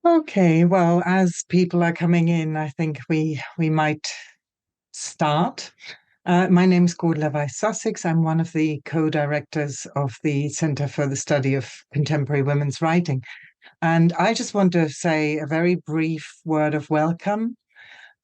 Okay, well, as people are coming in, I think we might start. My name is Gord Levi-Sussex. I'm one of the co-directors of the Centre for the Study of Contemporary Women's Writing. And I just want to say a very brief word of welcome.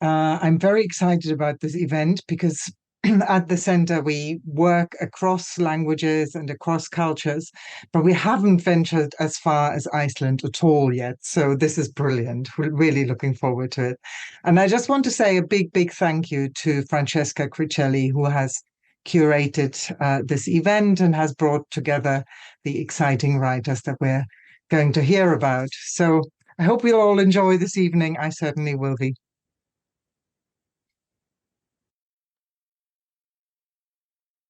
I'm very excited about this event because at the centre we work across languages and across cultures, but we haven't ventured as far as Iceland at all yet. So this is brilliant. We're really looking forward to it. And I just want to say a big, big thank you to Francesca Cricelli, who has curated this event and has brought together the exciting writers that we're going to hear about. So I hope we'll all enjoy this evening. I certainly will be.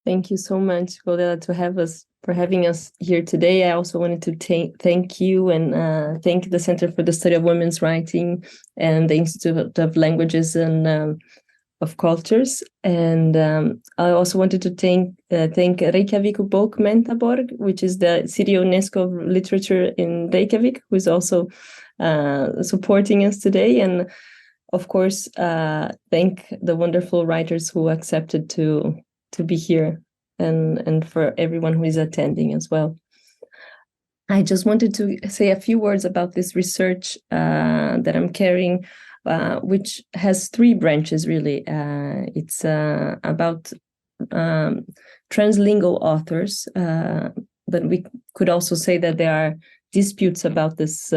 Thank you so much, Golda, for having us here today. I also wanted to thank you and thank the Center for the Study of Women's Writing and the Institute of Languages and of Cultures. And I also wanted to thank Reykjavík Bókmenntaborg, which is the City UNESCO of Literature in Reykjavík, who is also supporting us today. And of course, thank the wonderful writers who accepted to be here and for everyone who is attending as well. I just wanted to say a few words about this research that I'm carrying, which has three branches, really. It's about translingual authors, but we could also say that there are disputes about this,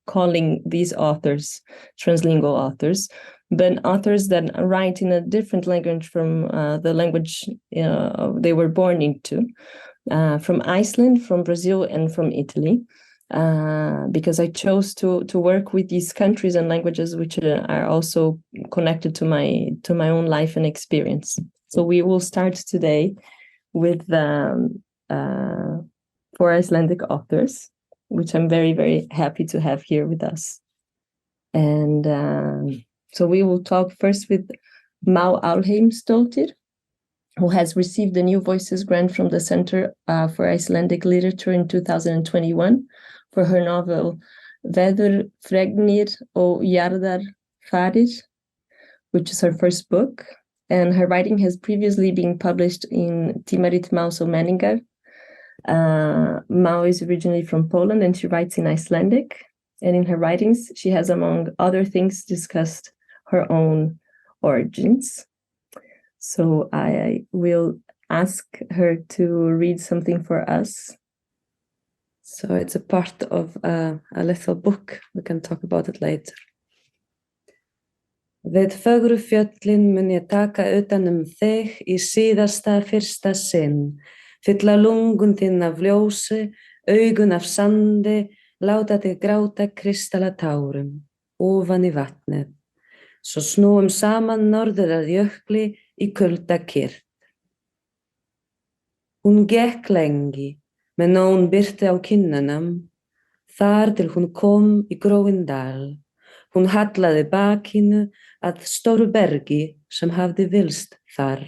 calling these authors translingual authors, but authors that write in a different language from the language they were born into, from Iceland, from Brazil, and from Italy, because I chose to work with these countries and languages which are also connected to my own life and experience. So we will start today with 4 Icelandic authors, which I'm very, very happy to have here with us. And so we will talk first with Mao Alheimsdóttir, who has received the New Voices grant from the Center for Icelandic Literature in 2021 for her novel Veður, Fregnir og Jarðar farir, which is her first book. And her writing has previously been published in Tímarít Máls or menningar. Mao is originally from Poland and she writes in Icelandic. And in her writings, she has, among other things, discussed her own origins. So I will ask her to read something for us. So it's a part of a little book. We can talk about it later. Við fögru fjöllin mun ég taka utan þig í síðasta fyrsta sinn. Fylla lungun þinn af ljósi, augun af sandi, láta þig gráta kristalatárum, ofan í vatnið. Svo snúum saman norður að jökli í kulda kyrrt. Hún gekk lengi, með nón birti á kinnunum, þar til hún kom í gróinn dal. Hún hallaði bakinu að stóru bergi sem hafði vilst þar.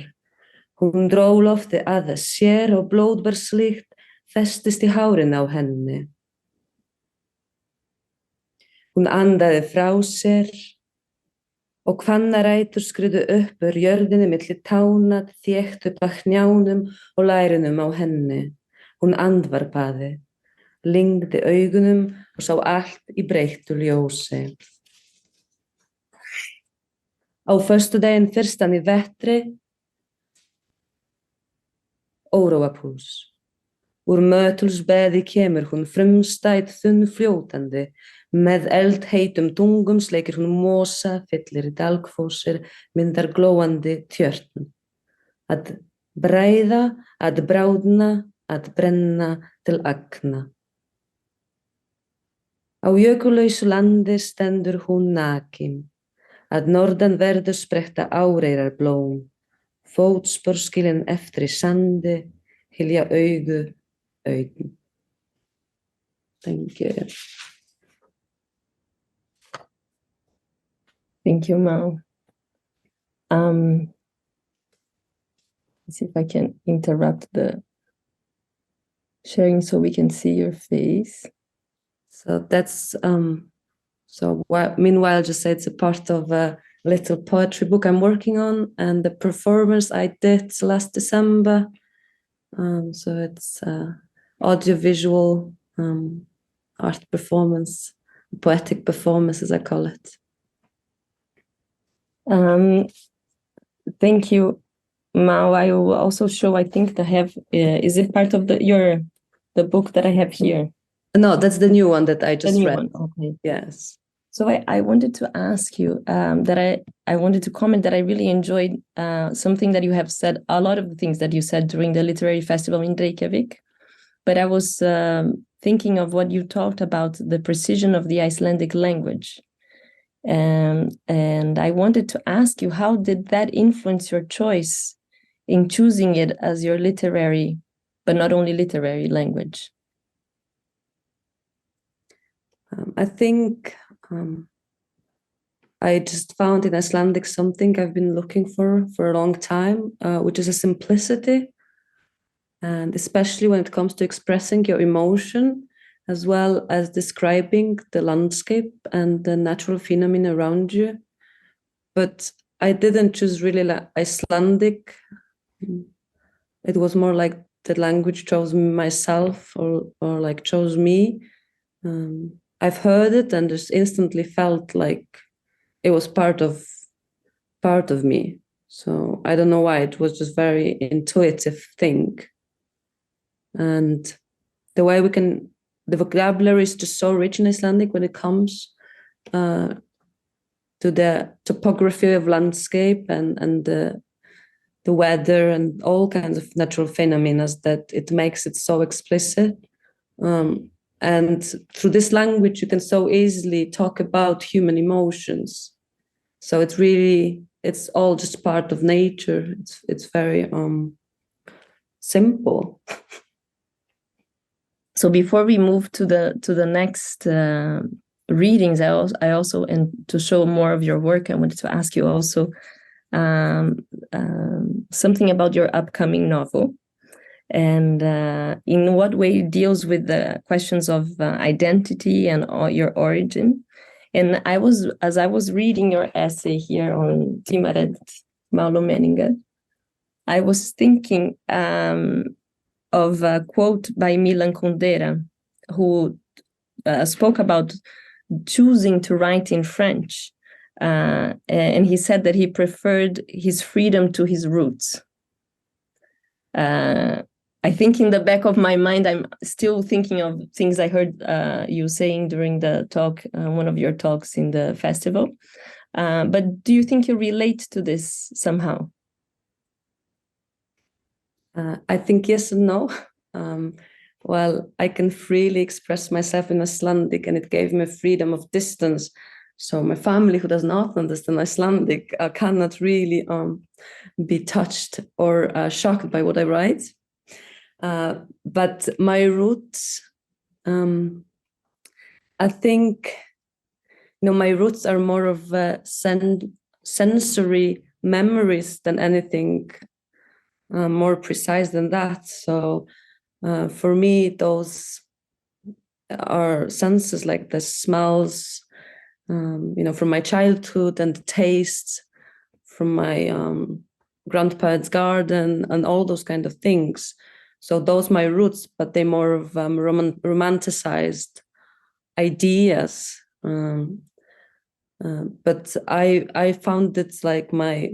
Hún dró loftið að sér og blóðbergslykt festist í hárin á henni. Hún andaði frá sér og hvannarætur skriðu upp úr jörðinni milli tána þétt upp að hnjánum og lærunum á henni. Hún andvarpaði, lygndi augunum og sá allt í breyttu ljósi. Á föstudaginn fyrstan í vetri, óróapúls. Úr mötulsbeði kemur hún frumstæð þunn fljótandi, með eldheitum tungum sleikir hún mosa, fyllir í dalgfósir, myndar glóandi tjörn. Að bræða, að bráðna, að brenna til agna. Á jökulausu landi stendur hún nakin. Að norðanverðu spretta áreyrarblóm, fótspor skilin eftir í sandi, hylja augu, augun. Thank you. Thank you, Mao. Let's see if I can interrupt the sharing so we can see your face. So that's So meanwhile, just say it's a part of a little poetry book I'm working on, and the performance I did last December. So it's audiovisual art performance, poetic performance, as I call it. Thank you, Mao. I will also show, I think I have, is it part of the book that I have here? No, that's the new one that I just read. One. Okay. Yes. So I wanted to ask you that I wanted to comment that I really enjoyed something that you have said, a lot of the things that you said during the literary festival in Reykjavík. But I was thinking of what you talked about, the precision of the Icelandic language. And I wanted to ask you, how did that influence your choice in choosing it as your literary, but not only literary language? I think I just found in Icelandic something I've been looking for a long time, which is a simplicity. And especially when it comes to expressing your emotion, as well as describing the landscape and the natural phenomena around you. But I didn't choose really like Icelandic. It was more like the language chose myself, or like chose me. I've heard it and just instantly felt like it was part of me. So I don't know why, it was just very intuitive thing. And the way the vocabulary is just so rich in Icelandic when it comes to the topography of landscape and the weather and all kinds of natural phenomena, that it makes it so explicit. And through this language, you can so easily talk about human emotions. So it's all just part of nature. It's very simple. So before we move to the next readings, I also, and to show more of your work, I wanted to ask you also something about your upcoming novel, and in what way it deals with the questions of identity and your origin. And as I was reading your essay here on Tímarít Máls menningar, I was thinking of a quote by Milan Kundera, who spoke about choosing to write in French. And he said that he preferred his freedom to his roots. I think in the back of my mind, I'm still thinking of things I heard you saying during the talk, one of your talks in the festival. But do you think you relate to this somehow? I think yes and no. Well, I can freely express myself in Icelandic, and it gave me freedom of distance. So my family, who does not understand Icelandic, cannot really be touched or shocked by what I write. But my roots, I think, my roots are more of sensory memories than anything more precise than that. So for me, those are senses like the smells, from my childhood, and the tastes from my grandparents' garden, and all those kind of things. So those are my roots, but they're more of romanticized ideas. But I found it's like my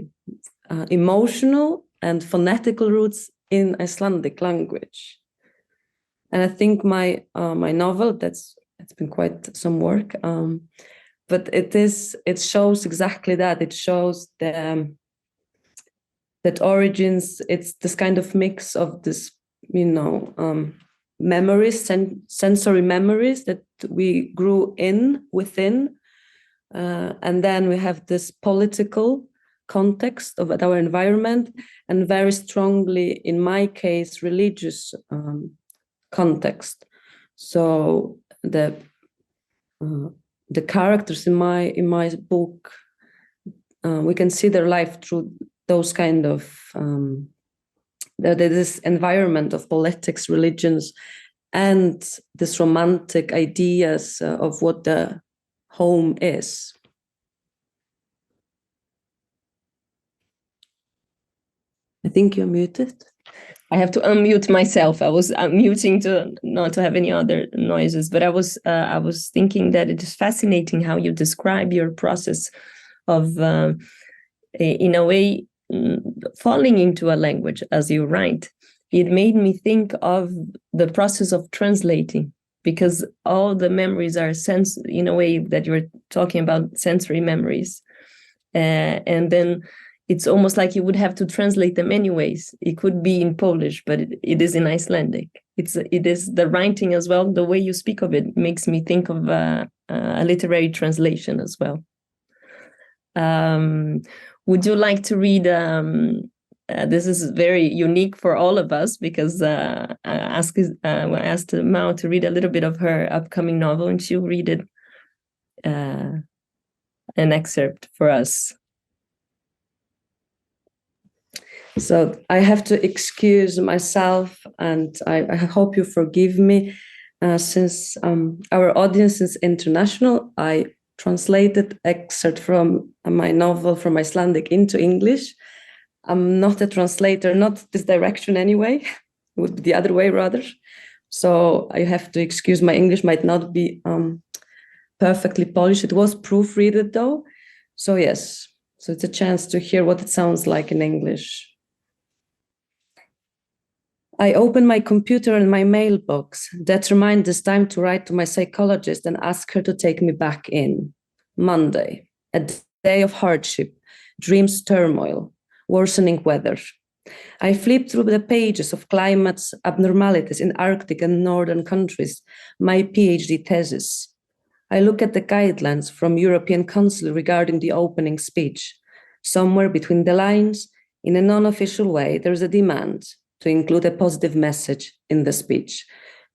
emotional and phonetical roots in Icelandic language. And I think my novel, it's been quite some work, but it shows exactly that. It shows that origins. It's this kind of mix of this, memories, sensory memories that we grew within, and then we have this political context of our environment, and very strongly, in my case, religious context. So the characters in my book, we can see their life through those kind of this environment of politics, religions, and this romantic ideas of what the home is. I think you're muted. I have to unmute myself. I was muting to not to have any other noises, but I was thinking that it is fascinating how you describe your process of, in a way, falling into a language as you write. It made me think of the process of translating, because all the memories are in a way that you're talking about sensory memories, and then it's almost like you would have to translate them anyways. It could be in Polish, but it is in Icelandic. It is the writing as well. The way you speak of it makes me think of a literary translation as well. Would you like to read? This is very unique for all of us, because I asked Mao to read a little bit of her upcoming novel, and she'll read it, an excerpt for us. So I have to excuse myself, and I hope you forgive me, since our audience is international. I translated excerpt from my novel from Icelandic into English. I'm not a translator, not this direction anyway. It would be the other way rather. So I have to excuse, my English might not be perfectly polished. It was proofreaded though. So yes, so it's a chance to hear what it sounds like in English. I open my computer and my mailbox, determined this time to write to my psychologist and ask her to take me back in. Monday, a day of hardship, dreams turmoil, worsening weather. I flip through the pages of climate's abnormalities in Arctic and northern countries, my PhD thesis. I look at the guidelines from European Council regarding the opening speech. Somewhere between the lines, in a non-official way, there's a demand to include a positive message in the speech,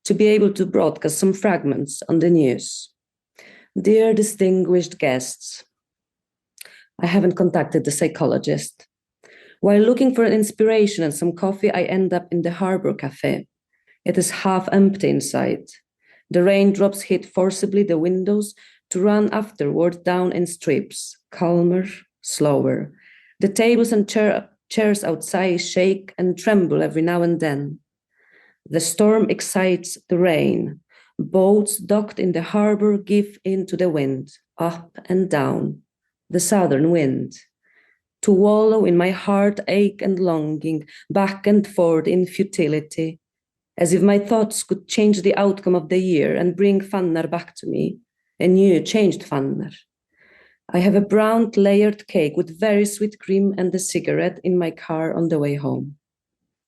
to be able to broadcast some fragments on the news. Dear distinguished guests, I haven't contacted the psychologist. While looking for an inspiration and some coffee, I end up in the Harbor Cafe. It is half empty inside. The raindrops hit forcibly the windows to run afterward down in strips, calmer, slower. The tables and chairs outside shake and tremble every now and then. The storm excites the rain. Boats docked in the harbor give in to the wind, up and down, the southern wind. To wallow in my heartache and longing, back and forth in futility, as if my thoughts could change the outcome of the year and bring Fannar back to me, a new, changed Fannar. I have a brown layered cake with very sweet cream and a cigarette in my car on the way home.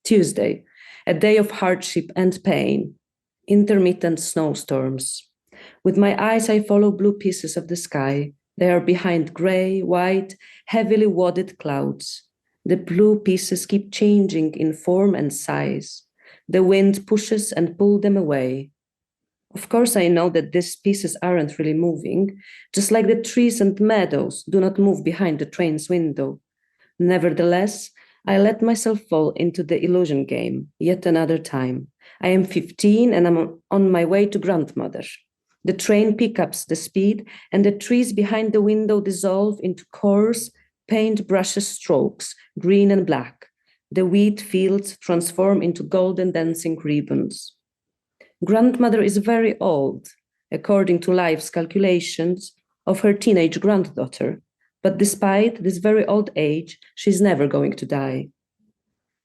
Tuesday, a day of hardship and pain, intermittent snowstorms. With my eyes, I follow blue pieces of the sky. They are behind gray, white, heavily wadded clouds. The blue pieces keep changing in form and size. The wind pushes and pulls them away. Of course, I know that these pieces aren't really moving, just like the trees and meadows do not move behind the train's window. Nevertheless, I let myself fall into the illusion game yet another time. I am 15 and I'm on my way to grandmother. The train picks up the speed and the trees behind the window dissolve into coarse paintbrush strokes, green and black. The wheat fields transform into golden dancing ribbons. Grandmother is very old, according to life's calculations of her teenage granddaughter, but despite this very old age, she's never going to die.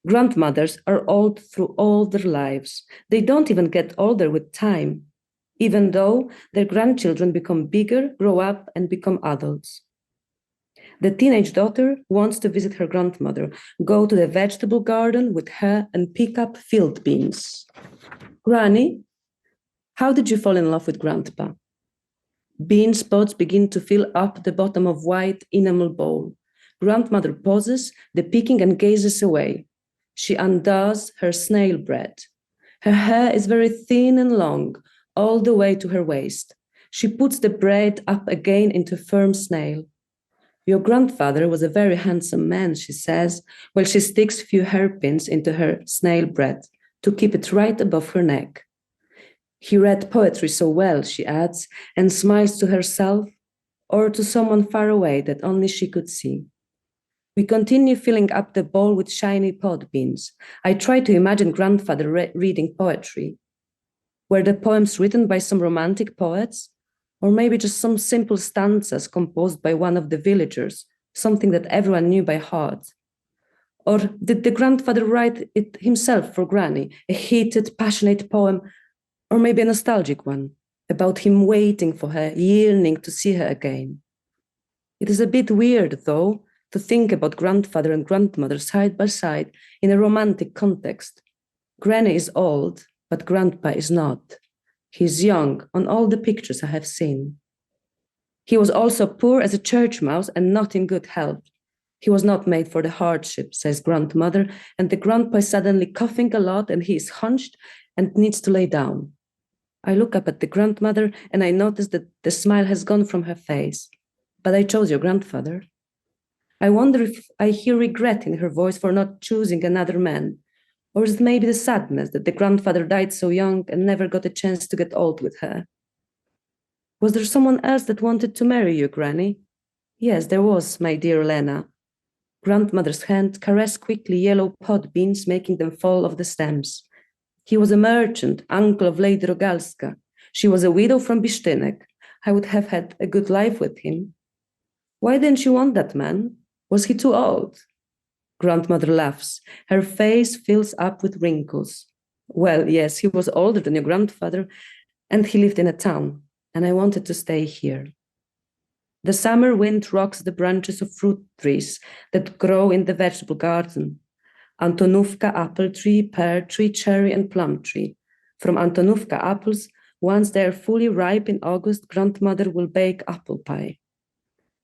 Grandmothers are old through all their lives. They don't even get older with time, even though their grandchildren become bigger, grow up, and become adults. The teenage daughter wants to visit her grandmother, go to the vegetable garden with her and pick up field beans. Granny, how did you fall in love with Grandpa? Bean spots begin to fill up the bottom of white enamel bowl. Grandmother pauses the picking and gazes away. She undoes her snail bread. Her hair is very thin and long, all the way to her waist. She puts the bread up again into firm snail. Your grandfather was a very handsome man, she says, while she sticks a few hairpins into her snail bread to keep it right above her neck. He read poetry so well, she adds, and smiles to herself or to someone far away that only she could see. We continue filling up the bowl with shiny pod beans. I try to imagine grandfather reading poetry. Were the poems written by some romantic poets? Or maybe just some simple stanzas composed by one of the villagers, something that everyone knew by heart? Or did the grandfather write it himself for Granny, a heated, passionate poem, or maybe a nostalgic one, about him waiting for her, yearning to see her again? It is a bit weird, though, to think about grandfather and grandmother side by side in a romantic context. Granny is old, but grandpa is not. He is young on all the pictures I have seen. He was also poor as a church mouse and not in good health. He was not made for the hardship, says grandmother, and the grandpa is suddenly coughing a lot and he is hunched and needs to lay down. I look up at the grandmother and I notice that the smile has gone from her face. But I chose your grandfather. I wonder if I hear regret in her voice for not choosing another man. Or is it maybe the sadness that the grandfather died so young and never got a chance to get old with her? Was there someone else that wanted to marry you, Granny? Yes, there was, my dear Lena. Grandmother's hand caressed quickly yellow pod beans, making them fall off the stems. He was a merchant, uncle of Lady Rogalska. She was a widow from Bisztynek. I would have had a good life with him. Why didn't you want that man? Was he too old? Grandmother laughs. Her face fills up with wrinkles. Well, yes, he was older than your grandfather, and he lived in a town, and I wanted to stay here. The summer wind rocks the branches of fruit trees that grow in the vegetable garden. Antonówka apple tree, pear tree, cherry, and plum tree. From Antonówka apples, once they are fully ripe in August, grandmother will bake apple pie.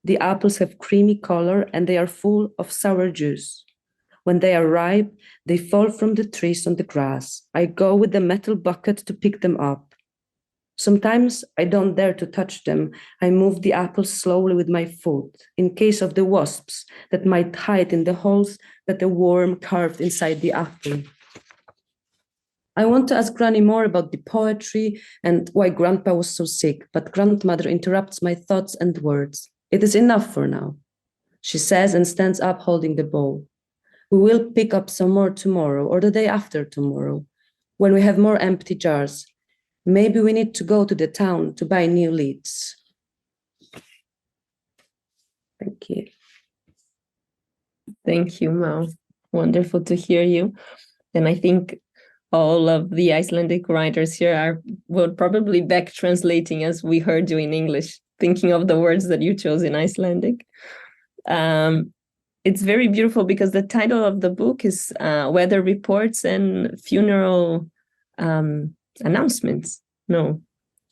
The apples have creamy color and they are full of sour juice. When they are ripe, they fall from the trees on the grass. I go with the metal bucket to pick them up. Sometimes I don't dare to touch them. I move the apples slowly with my foot, in case of the wasps that might hide in the holes that the worm carved inside the apple. I want to ask Granny more about the poetry and why Grandpa was so sick, but grandmother interrupts my thoughts and words. It is enough for now, she says and stands up holding the bowl. We will pick up some more tomorrow or the day after tomorrow, when we have more empty jars. Maybe we need to go to the town to buy new leads. Thank you. Thank you, Mao. Wonderful to hear you. And I think all of the Icelandic writers here will probably back translating as we heard you in English, thinking of the words that you chose in Icelandic. It's very beautiful because the title of the book is Weather Reports and Funeral Announcements. No.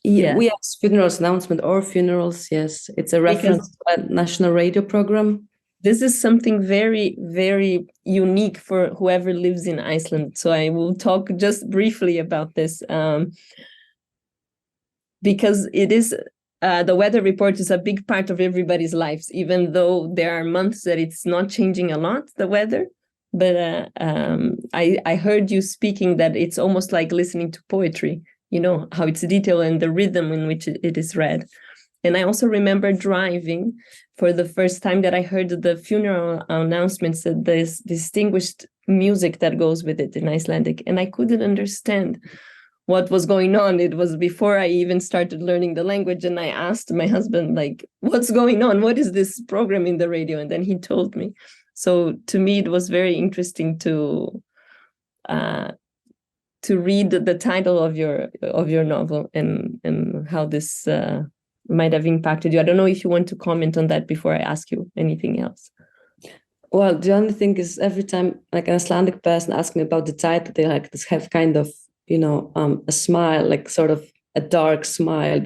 Yeah. Yes, funerals announcement or funerals, yes. It's a reference to a national radio program. This is something very, very unique for whoever lives in Iceland. So I will talk just briefly about this because it is the weather report is a big part of everybody's lives, even though there are months that it's not changing a lot, the weather. But I heard you speaking that it's almost like listening to poetry, you know, how it's detailed and the rhythm in which it is read. And I also remember driving for the first time that I heard the funeral announcements, that there's distinguished music that goes with it in Icelandic. And I couldn't understand what was going on. It was before I even started learning the language. And I asked my husband, like, what's going on? What is this program in the radio? And then he told me. So to me, it was very interesting to read the title of your novel and how this might have impacted you. I don't know if you want to comment on that before I ask you anything else. Well, the only thing is every time like an Icelandic person asks me about the title, they like this have kind of, you know, a smile, like sort of a dark smile,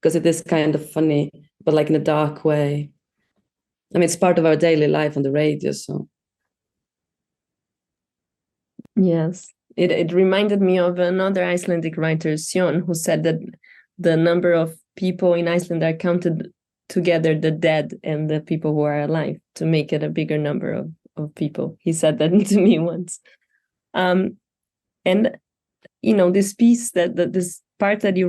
because it is kind of funny, but like in a dark way. I mean, it's part of our daily life on the radio, so. Yes, it reminded me of another Icelandic writer, Sjón, who said that the number of people in Iceland are counted together, the dead and the people who are alive, to make it a bigger number of people. He said that to me once. And, you know, this piece, this part that you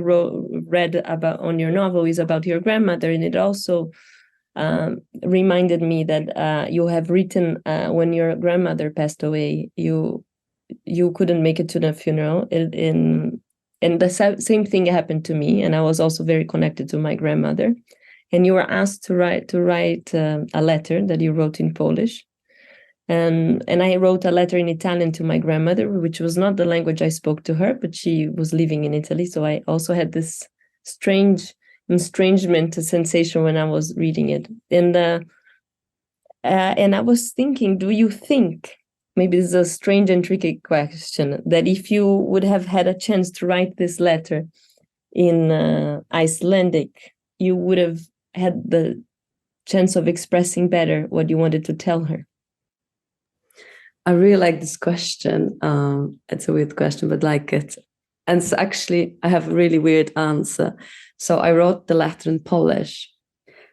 read about on your novel is about your grandmother, and it also reminded me that you have written when your grandmother passed away, you couldn't make it to the funeral, and the same thing happened to me, and I was also very connected to my grandmother. And you were asked to write a letter that you wrote in Polish. And I wrote a letter in Italian to my grandmother, which was not the language I spoke to her, but she was living in Italy. So I also had this strange estrangement sensation when I was reading it. And I was thinking, do you think, maybe this is a strange and tricky question, that if you would have had a chance to write this letter in Icelandic, you would have had the chance of expressing better what you wanted to tell her? I really like this question. It's a weird question, but like it. And so actually, I have a really weird answer. So I wrote the letter in Polish,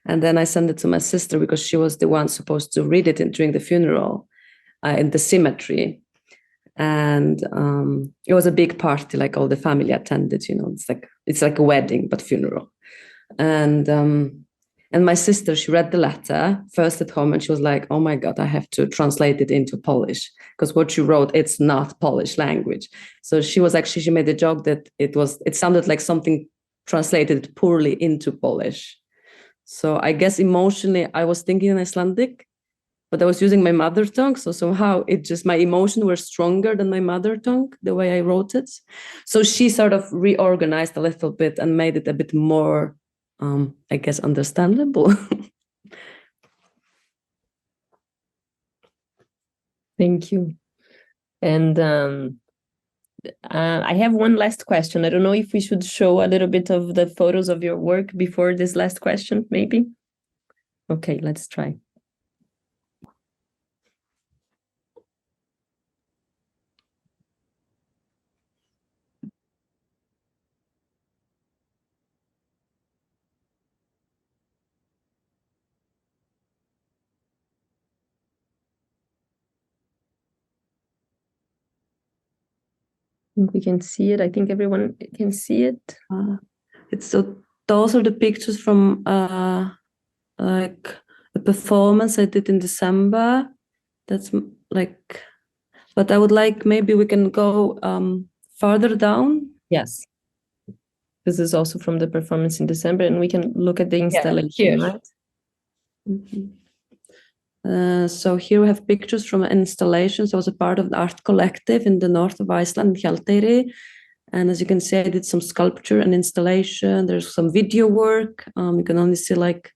and then I sent it to my sister because she was the one supposed to read it during the funeral in the cemetery. And it was a big party, like all the family attended. You know, it's like a wedding but funeral. And my sister, she read the letter first at home, and she was like, oh my God, I have to translate it into Polish because what you wrote, it's not Polish language. So she made a joke that it sounded like something translated poorly into Polish. So I guess emotionally I was thinking in Icelandic, but I was using my mother tongue. So somehow my emotions were stronger than my mother tongue, the way I wrote it. So she sort of reorganized a little bit and made it a bit more, I guess, understandable. Thank you. And I have one last question. I don't know if we should show a little bit of the photos of your work before this last question, maybe? Okay, let's try. We can see it. I think everyone can see it. Those are the pictures from like a performance I did in December. That's like, but I would like, maybe we can go further down. Yes. This is also from the performance in December, and we can look at the installation, right? Mm-hmm. So here we have pictures from an installation. So I was a part of the art collective in the north of Iceland, Hjalteyri. And as you can see, I did some sculpture and installation. There's some video work. You can only see like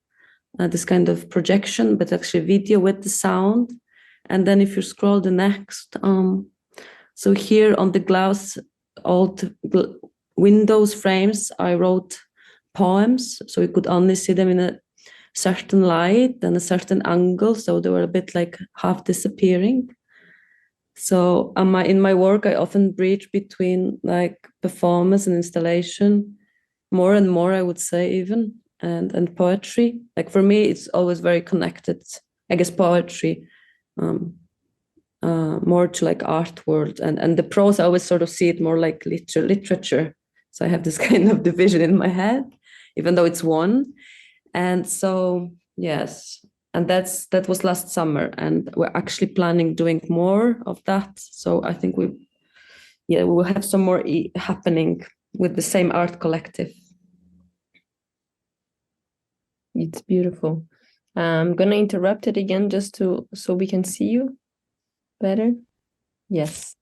this kind of projection, but actually video with the sound. And then if you scroll the next, so here on the glass, old windows frames, I wrote poems. So you could only see them in a certain light and a certain angle, so they were a bit like half disappearing. So in my work, I often bridge between like performance and installation, more and more, I would say, even, and poetry. Like for me, it's always very connected. I guess poetry more to like art world, and the prose, I always sort of see it more like literature. So I have this kind of division in my head, even though it's one. And so, yes, and that was last summer, and we're actually planning doing more of that. So I think we will have some more happening with the same art collective. It's beautiful. I'm gonna interrupt it again just so we can see you better. Yes.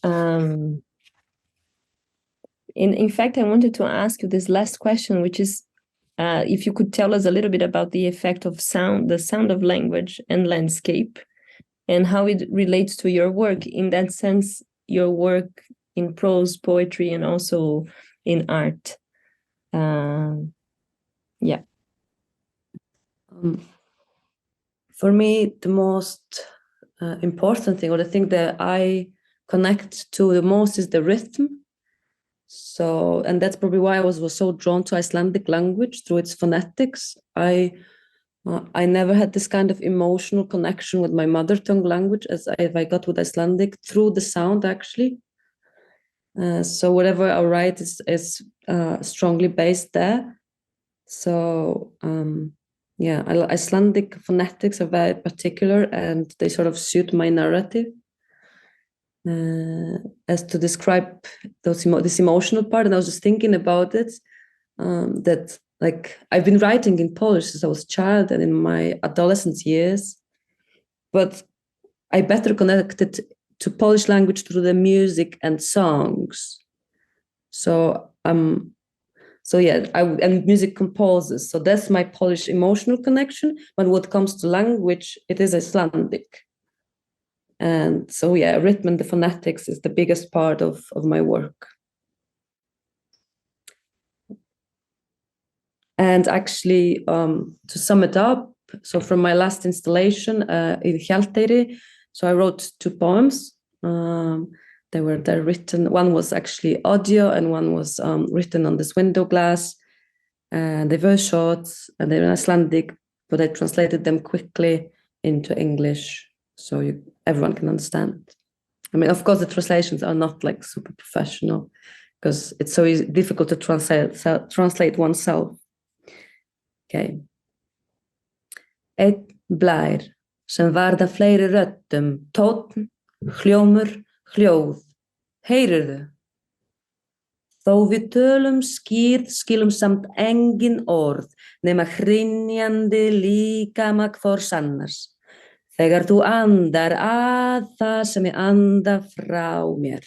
In fact, I wanted to ask you this last question, which is, if you could tell us a little bit about the effect of sound, the sound of language and landscape, and how it relates to your work. In that sense, your work in prose, poetry, and also in art. Yeah. For me, the most important thing, or the thing that I connect to the most, is the rhythm. So, and that's probably why I was so drawn to Icelandic language through its phonetics. I never had this kind of emotional connection with my mother tongue language as I got with Icelandic through the sound, actually. So whatever I write is strongly based there. So yeah, Icelandic phonetics are very particular, and they sort of suit my narrative. As to describe this emotional part, and I was just thinking about it, that like I've been writing in Polish since I was a child and in my adolescent years, but I better connected to Polish language through the music and songs. So yeah, and music composers. So that's my Polish emotional connection. But when it comes to language, it is Icelandic. And so yeah, rhythm and the phonetics is the biggest part of my work. And actually, to sum it up, so from my last installation in Hjalteyri, so I wrote 2 poems. They're written, one was actually audio and one was written on this window glass. And they were short and they're in Icelandic, but I translated them quickly into English so everyone can understand. I mean, of course, the translations are not like super professional because it's so difficult to translate oneself. Okay. Einn blær sem varða fleiri röddum, tónn, hljómur, hljóð, heyrirðu? Þó við tölum skýrð skilum samt engin orð nema hrynjandi líkama hvors annars. Þegar þú andar að það sem ég anda frá mér.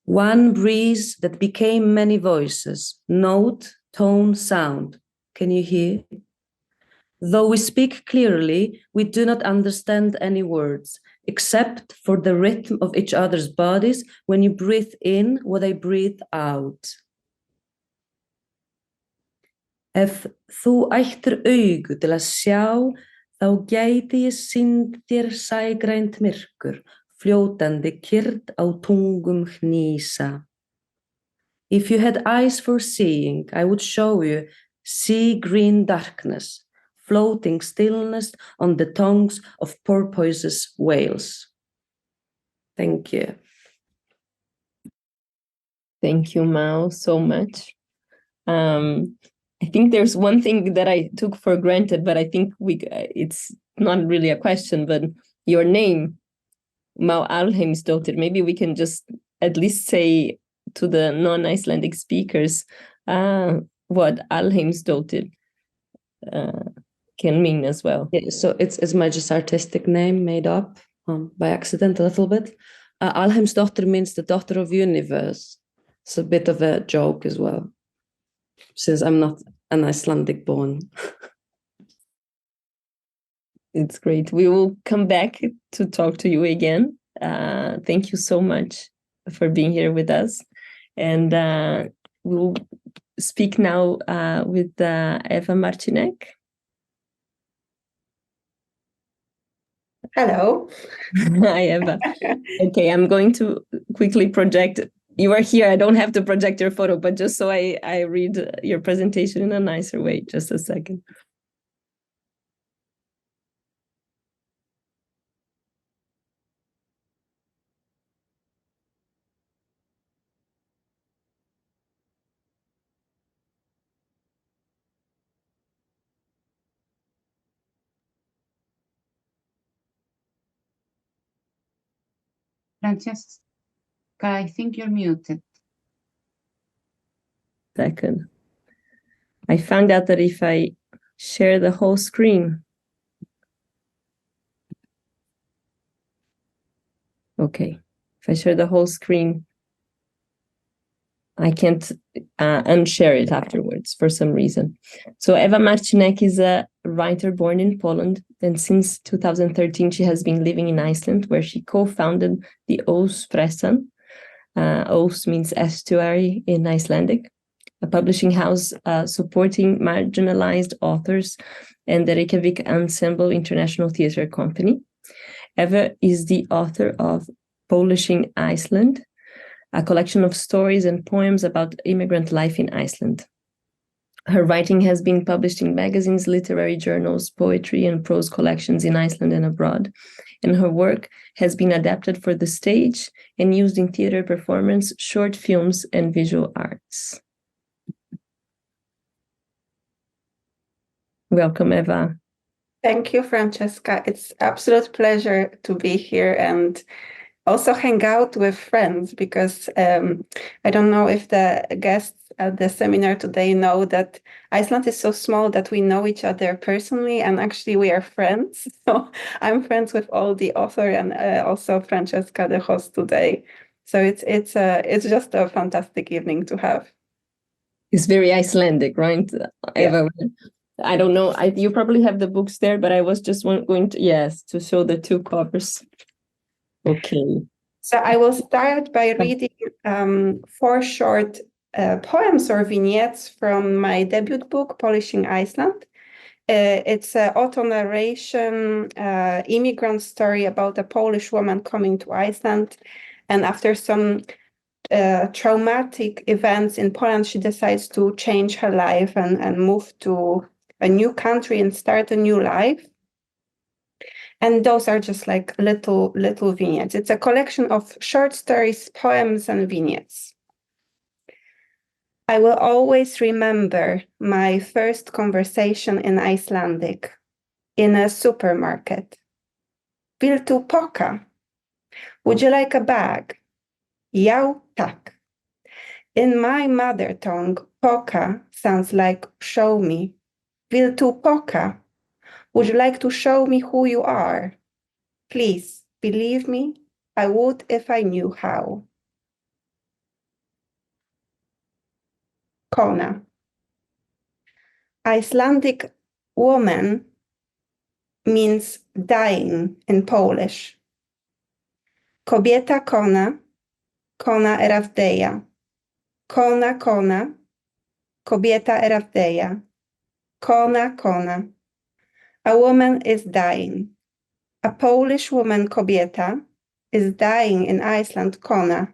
One breeze that became many voices, note, tone, sound. Can you hear? Though we speak clearly, we do not understand any words, except for the rhythm of each other's bodies when you breathe in what I breathe out. Ef þú ættir augu til að sjá, þá gæti ég sýnd þér sægrænt myrkur, fljótandi kyrrð á tungum hnýsa. If you had eyes for seeing, I would show you sea green darkness, floating stillness on the tongues of porpoises' whales. Thank you. Thank you, Mao, so much. I think there's one thing that I took for granted, but I think it's not really a question, but your name, Mao Alheimsdóttir, maybe we can just at least say to the non-Icelandic speakers what Alheimsdóttir can mean as well. Yeah, so it's my just artistic name made up by accident a little bit. Alheimsdóttir means the daughter of universe. It's a bit of a joke as well, since I'm not an Icelandic born. It's great. We will come back to talk to you again. Thank you so much for being here with us. And we'll speak now with Ewa Marcinek. Hello. Hi, Ewa. Okay, I'm going to quickly project. You are here. I don't have to project your photo, but just so I read your presentation in a nicer way. Just a second. Francesca, I think you're muted. Second. I found out that if I share the whole screen. Okay. If I share the whole screen, I can't unshare it afterwards for some reason. So Ewa Marcinek is a writer born in Poland, and since 2013 she has been living in Iceland, where she co-founded the Óspressan. Ós means estuary in Icelandic, a publishing house supporting marginalized authors, and the Reykjavík Ensemble International Theatre Company. Ewa is the author of Polishing Iceland, a collection of stories and poems about immigrant life in Iceland. Her writing has been published in magazines, literary journals, poetry, and prose collections in Iceland and abroad. And her work has been adapted for the stage and used in theater performance, short films, and visual arts. Welcome, Ewa. Thank you, Francesca. It's absolute pleasure to be here and also hang out with friends, because I don't know if the guests at the seminar today know that Iceland is so small that we know each other personally, and actually we are friends. So I'm friends with all the author and also Francesca, the host today. So it's just a fantastic evening to have. It's very Icelandic, right? Yeah. Ewa, I don't know. You probably have the books there, but I was just going to show the two covers. Okay. So I will start by reading 4 short poems or vignettes from my debut book, Polishing Iceland. It's an auto-narration immigrant story about a Polish woman coming to Iceland. And after some traumatic events in Poland, she decides to change her life and move to a new country and start a new life. And those are just like little vignettes. It's a collection of short stories, poems, and vignettes. I will always remember my first conversation in Icelandic in a supermarket. Viltu poka? Would you like a bag? Já, tak. In my mother tongue, poka sounds like show me. Viltu poka? Would you like to show me who you are? Please, believe me, I would if I knew how. Kona. Icelandic woman means dying in Polish. Kobieta kona, kona eravdeja. Kona, kona, kobieta eravdeja. Kona, kona. A woman is dying. A Polish woman, kobieta, is dying in Iceland, kona,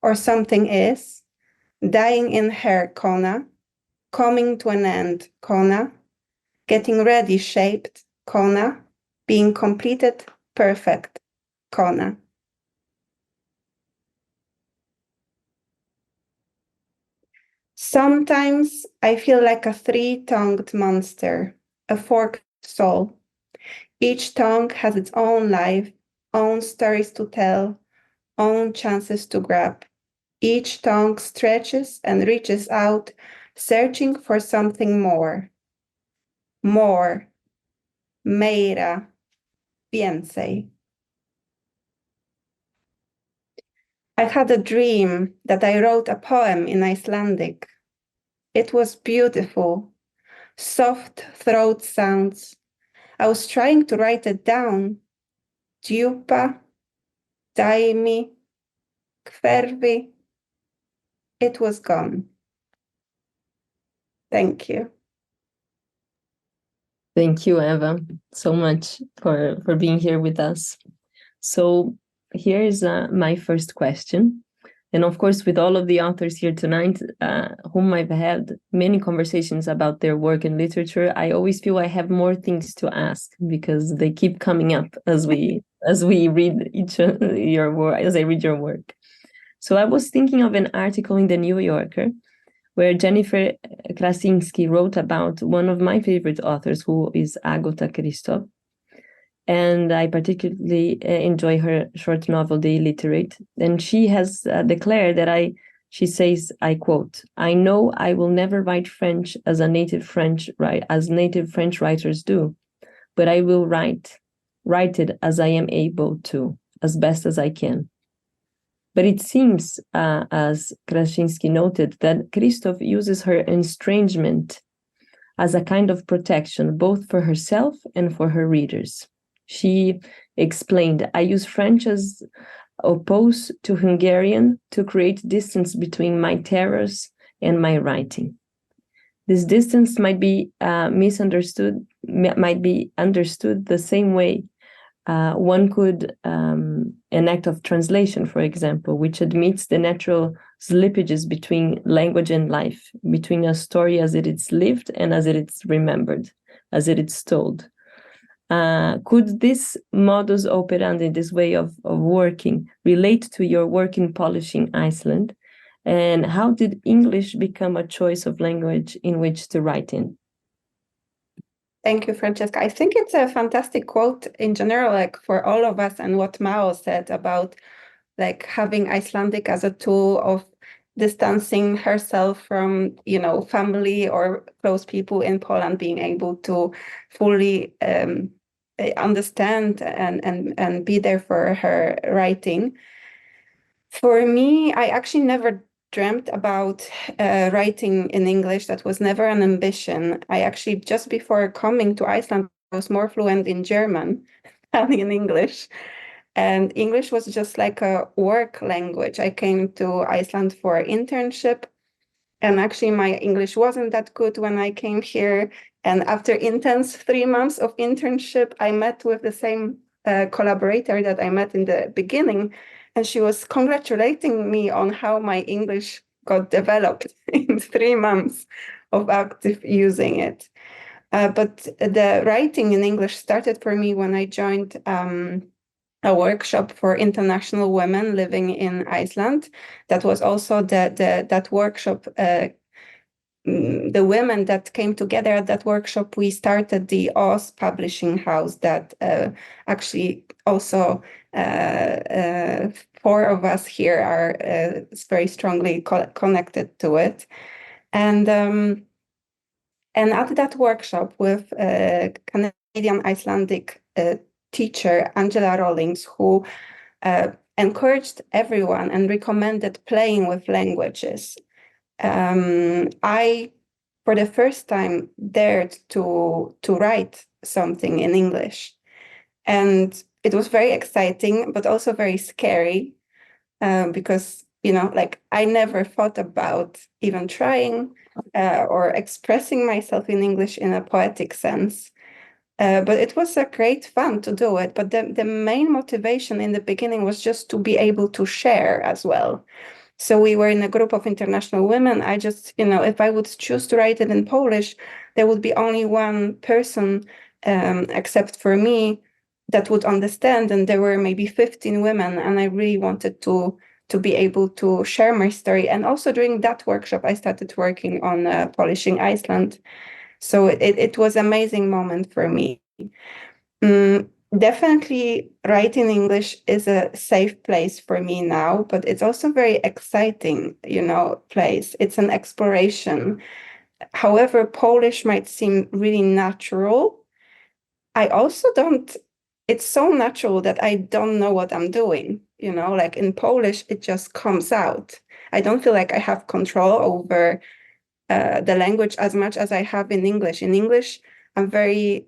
or something is dying in her, kona, coming to an end, kona, getting ready, shaped, kona, being completed, perfect, kona. Sometimes I feel like a 3-tongued monster, a forked soul. Each tongue has its own life, own stories to tell, own chances to grab. Each tongue stretches and reaches out, searching for something more. More. Meira. Więcej. I had a dream that I wrote a poem in Icelandic. It was beautiful. Soft throat sounds. I was trying to write it down. Djupa. Daimi. Hverfi. It was gone. Thank you. Thank you, Ewa, so much for being here with us. So here is my first question. And of course, with all of the authors here tonight, whom I've had many conversations about their work in literature, I always feel I have more things to ask because they keep coming up as we read your work, as I read your work. So I was thinking of an article in the New Yorker where Jennifer Krasinski wrote about one of my favorite authors, who is Agatha Christie. And I particularly enjoy her short novel, The Illiterate. And she has declared that she says, I quote, "I know I will never write French as native French writers do, but I will write it as I am able to, as best as I can." But it seems, as Krasinski noted, that Christoph uses her estrangement as a kind of protection, both for herself and for her readers. She explained, "I use French as opposed to Hungarian to create distance between my terrors and my writing. This distance might be understood the same way one could an act of translation, for example, which admits the natural slippages between language and life, between a story as it is lived and as it is remembered, as it is told. Could this modus operandi, this way of working, relate to your work in Polishing Iceland? And how did English become a choice of language in which to write in? Thank you, Francesca. I think it's a fantastic quote in general, like for all of us, and what Mao said about like having Icelandic as a tool of distancing herself from, you know, family or close people in Poland, being able to fully understand and be there for her writing. For me, I actually never dreamt about writing in English. That was never an ambition. I actually, just before coming to Iceland, I was more fluent in German than in English. And English was just like a work language. I came to Iceland for internship. And actually, my English wasn't that good when I came here. And after intense 3 months of internship, I met with the same collaborator that I met in the beginning. And she was congratulating me on how my English got developed in 3 months of active using it. But the writing in English started for me when I joined a workshop for international women living in Iceland. That was also that workshop. The women that came together at that workshop, we started the Oz publishing house that actually also 4 of us here are very strongly connected to it. And at that workshop with Canadian Icelandic teacher Angela Rawlings, who encouraged everyone and recommended playing with languages, I, for the first time, dared to write something in English. And it was very exciting, but also very scary, because, you know, like I never thought about even trying or expressing myself in English in a poetic sense. But it was a great fun to do it. But the main motivation in the beginning was just to be able to share as well. So we were in a group of international women. I just, you know, if I would choose to write it in Polish, there would be only one person, except for me, that would understand. And there were maybe 15 women. And I really wanted to be able to share my story. And also during that workshop, I started working on Polishing Iceland. So it was an amazing moment for me. Definitely writing English is a safe place for me now, but it's also very exciting, you know, place. It's an exploration. However, Polish might seem really natural. I also don't, it's so natural that I don't know what I'm doing, you know, like in Polish, it just comes out. I don't feel like I have control over the language as much as I have in English. In English, I'm very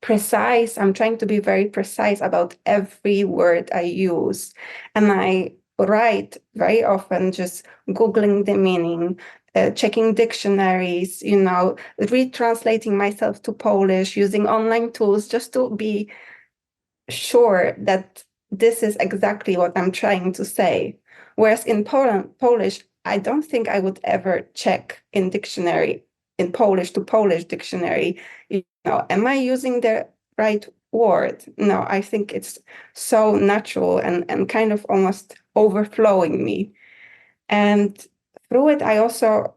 precise. I'm trying to be very precise about every word I use. And I write very often just Googling the meaning, checking dictionaries, you know, retranslating myself to Polish, using online tools just to be sure that this is exactly what I'm trying to say. Whereas in Polish, I don't think I would ever check in dictionary, in Polish to Polish dictionary, you know, am I using the right word? No, I think it's so natural and kind of almost overflowing me. And through it, I also,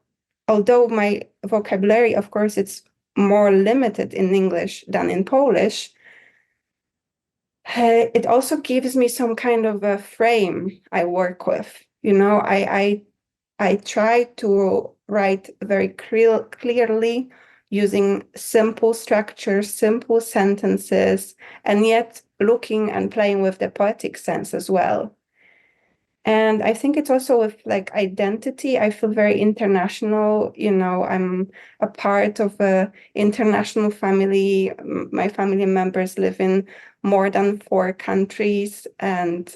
although my vocabulary, of course, it's more limited in English than in Polish, it also gives me some kind of a frame I work with. You know, I try to write very clearly using simple structures, simple sentences, and yet looking and playing with the poetic sense as well. And I think it's also with like identity. I feel very international. You know, I'm a part of an international family. My family members live in more than 4 countries, and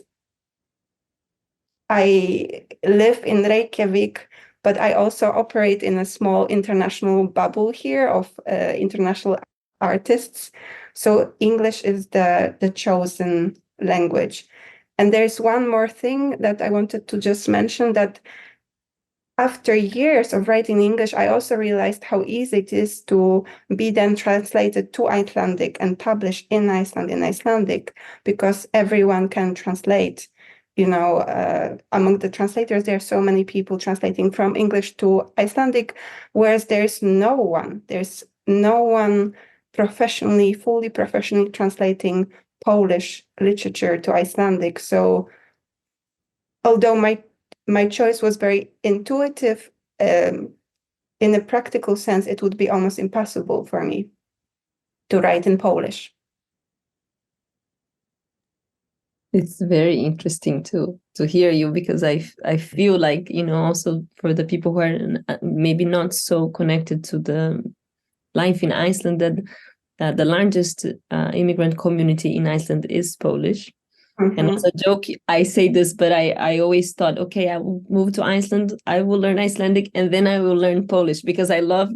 I live in Reykjavík, but I also operate in a small international bubble here of international artists. So English is the chosen language. And there's one more thing that I wanted to just mention, that after years of writing English, I also realized how easy it is to be then translated to Icelandic and published in Iceland in Icelandic, because everyone can translate. Among the translators, there are so many people translating from English to Icelandic, whereas there's no one fully professionally translating Polish literature to Icelandic. So although my choice was very intuitive, in a practical sense, it would be almost impossible for me to write in Polish. It's very interesting to hear you, because I feel like, also for the people who are maybe not so connected to the life in Iceland, that the largest immigrant community in Iceland is Polish. Mm-hmm. And as a joke, I say this, but I always thought, okay, I will move to Iceland, I will learn Icelandic, and then I will learn Polish, because I love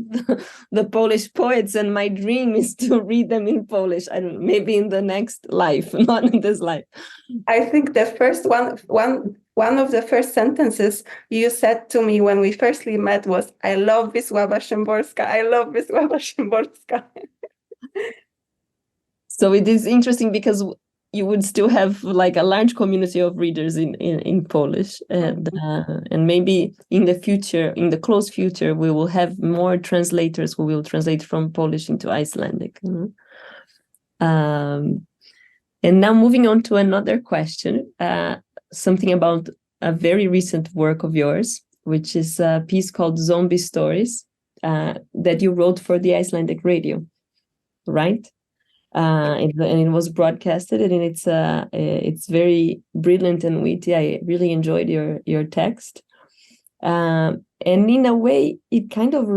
the Polish poets, and my dream is to read them in Polish. I don't know, maybe in the next life, not in this life. I think the first one of the first sentences you said to me when we firstly met was, "I love Wisława Szymborska. I love Wisława Szymborska." So it is interesting, because you would still have like a large community of readers in Polish, and maybe in the future, in the close future, we will have more translators who will translate from Polish into Icelandic. And now moving on to another question, something about a very recent work of yours, which is a piece called Zombie Stories, that you wrote for the Icelandic radio, right? And it was broadcasted, and it's very brilliant and witty. I really enjoyed your text, and in a way, it kind of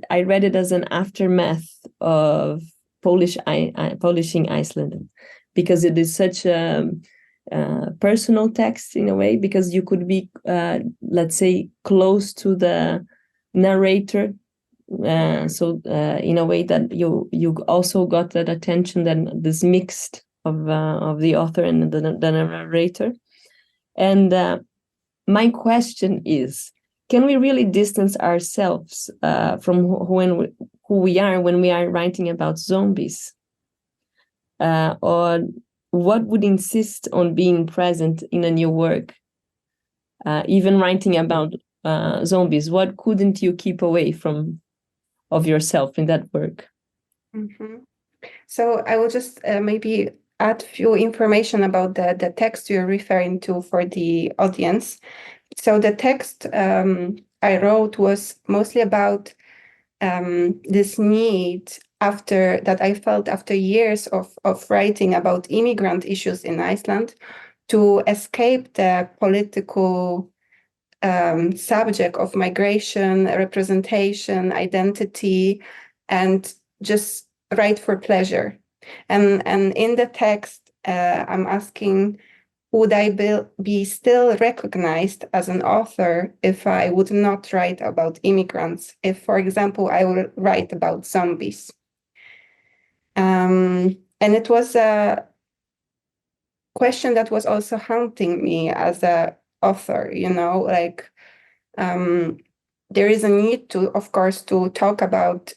I read it as an aftermath of polishing Iceland, because it is such a personal text in a way, because you could be, let's say, close to the narrator. So in a way that you also got that attention, then this mixed of the author and the narrator. And my question is, can we really distance ourselves from who we are when we are writing about zombies? Or what would insist on being present in a new work? Even writing about zombies, what couldn't you keep away of yourself in that work? Mm-hmm. So I will just maybe add few information about the text you're referring to for the audience. So the text I wrote was mostly about this need that I felt after years of writing about immigrant issues in Iceland, to escape the political subject of migration, representation, identity, and just write for pleasure. And in the text, I'm asking, would I be still recognized as an author if I would not write about immigrants? If, for example, I would write about zombies. And it was a question that was also haunting me as a author, like there is a need to, of course, to talk about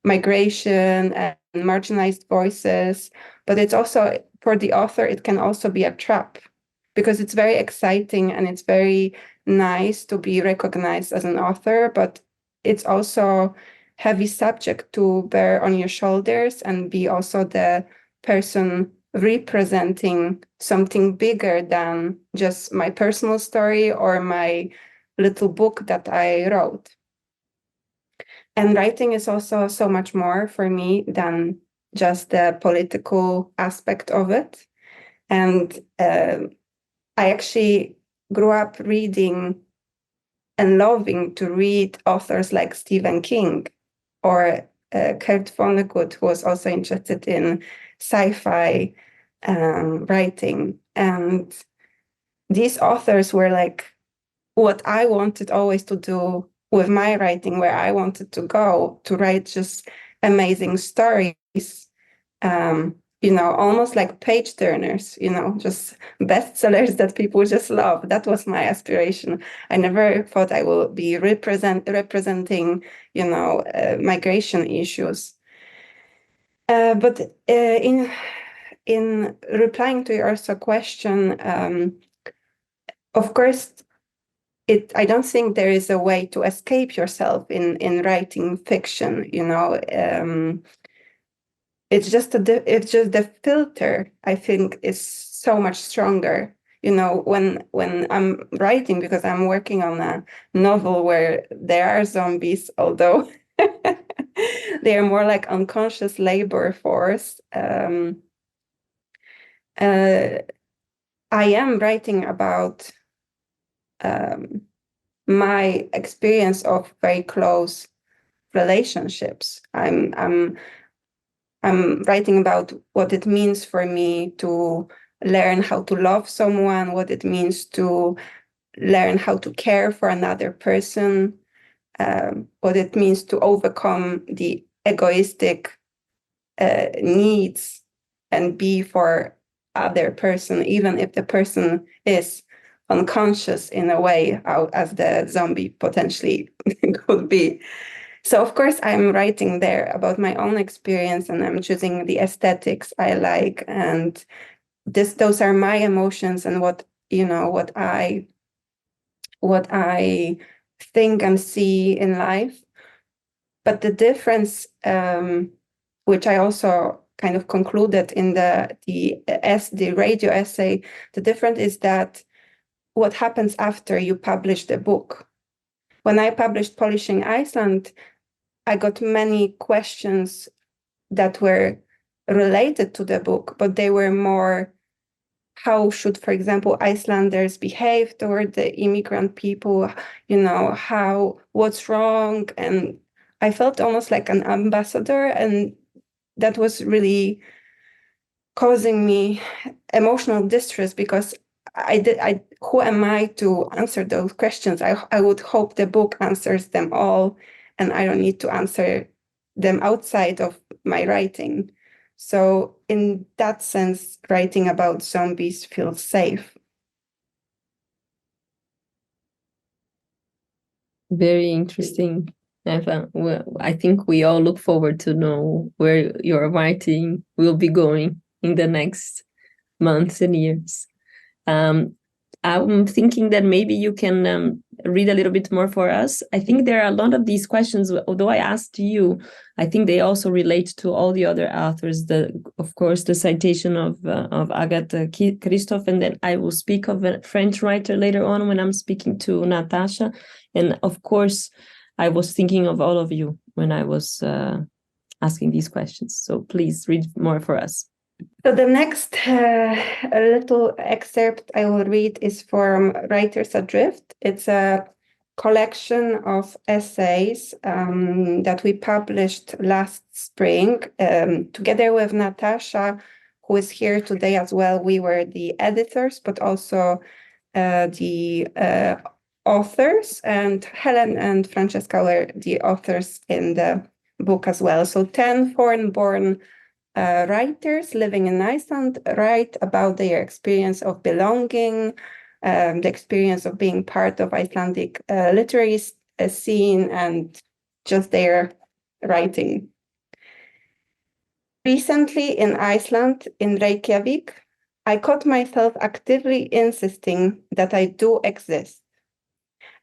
migration and marginalized voices, but it's also, for the author, it can also be a trap, because it's very exciting and it's very nice to be recognized as an author, but it's also heavy subject to bear on your shoulders and be also the person representing something bigger than just my personal story or my little book that I wrote. And writing is also so much more for me than just the political aspect of it. And I actually grew up reading and loving to read authors like Stephen King or Kurt Vonnegut, who was also interested in sci-fi writing. And these authors were like what I wanted always to do with my writing, where I wanted to go, to write just amazing stories, almost like page turners, just bestsellers that people just love. That was my aspiration. I never thought I would be representing, migration issues. But in replying to your also question, of course, I don't think there is a way to escape yourself in writing fiction. It's just the filter, I think, is so much stronger. When I'm writing, because I'm working on a novel where there are zombies, although they are more like unconscious labor force. I am writing about my experience of very close relationships. I'm writing about what it means for me to learn how to love someone, what it means to learn how to care for another person, what it means to overcome the egoistic needs and be for other person, even if the person is unconscious in a way, as the zombie potentially could be. So of course I'm writing there about my own experience, and I'm choosing the aesthetics I like, and those are my emotions and what I think and see in life. But the difference, which I also kind of concluded in the radio essay, the difference is that what happens after you publish the book. When I published Polishing Iceland, I got many questions that were related to the book, but they were more, how should, for example, Icelanders behave toward the immigrant people? What's wrong? And I felt almost like an ambassador, and that was really causing me emotional distress, because who am I to answer those questions? I would hope the book answers them all, and I don't need to answer them outside of my writing. So in that sense, writing about zombies feels safe. Very interesting, Eva. Well, I think we all look forward to know where your writing will be going in the next months and years. I'm thinking that maybe you can read a little bit more for us. I think there are a lot of these questions, although I asked you, I think they also relate to all the other authors. Of course, the citation of Agatha Christophe, and then I will speak of a French writer later on when I'm speaking to Natasha. And of course, I was thinking of all of you when I was asking these questions. So please read more for us. So the next little excerpt I will read is from Writers Adrift. It's a collection of essays that we published last spring together with Natasha, who is here today as well. We were the editors, but also the authors, and Helen and Francesca were the authors in the book as well. So 10 foreign-born writers living in Iceland write about their experience of belonging, the experience of being part of Icelandic literary scene, and just their writing. Recently in Iceland, in Reykjavík, I caught myself actively insisting that I do exist.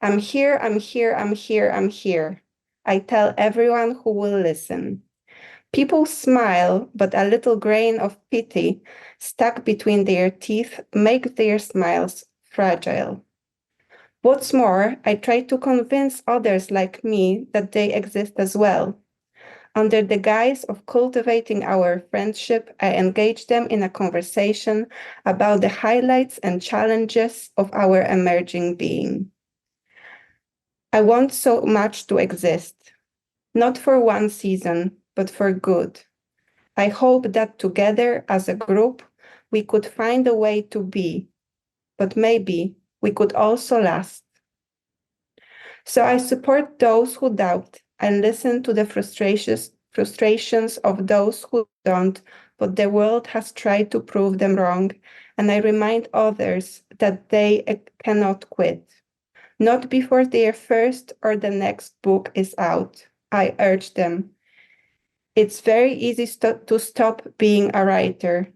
I'm here, I'm here, I'm here, I'm here. I tell everyone who will listen. People smile, but a little grain of pity stuck between their teeth makes their smiles fragile. What's more, I try to convince others like me that they exist as well. Under the guise of cultivating our friendship, I engage them in a conversation about the highlights and challenges of our emerging being. I want so much to exist, not for one season, but for good. I hope that together as a group, we could find a way to be, but maybe we could also last. So I support those who doubt and listen to the frustrations of those who don't, but the world has tried to prove them wrong, and I remind others that they cannot quit. Not before their first or the next book is out. I urge them. It's very easy to stop being a writer.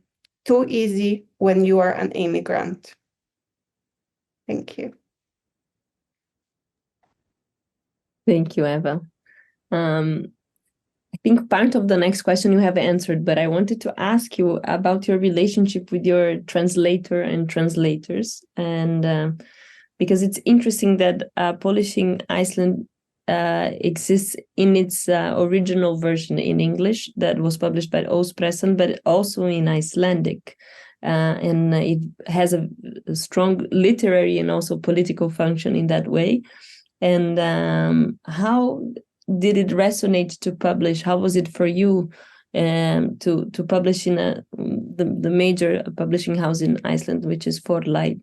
Too easy when you are an immigrant. Thank you. Thank you, Eva. I think part of the next question you have answered, but I wanted to ask you about your relationship with your translator and translators. And because it's interesting that Publishing Iceland exists in its original version in English that was published by Óspressan, but also in Icelandic. And it has a strong literary and also political function in that way. And how did it resonate to publish? How was it for you to publish in the major publishing house in Iceland, which is Forlag?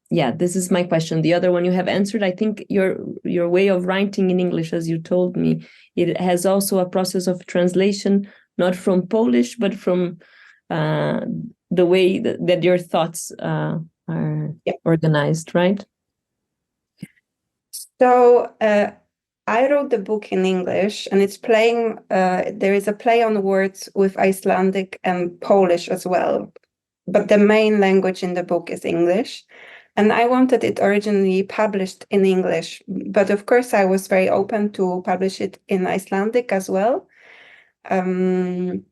Yeah, this is my question. The other one you have answered. I think your way of writing in English, as you told me, it has also a process of translation, not from Polish, but from the way that your thoughts are organized, right? So I wrote the book in English, and it's playing, there is a play on words with Icelandic and Polish as well. But the main language in the book is English. And I wanted it originally published in English. But of course, I was very open to publish it in Icelandic as well. And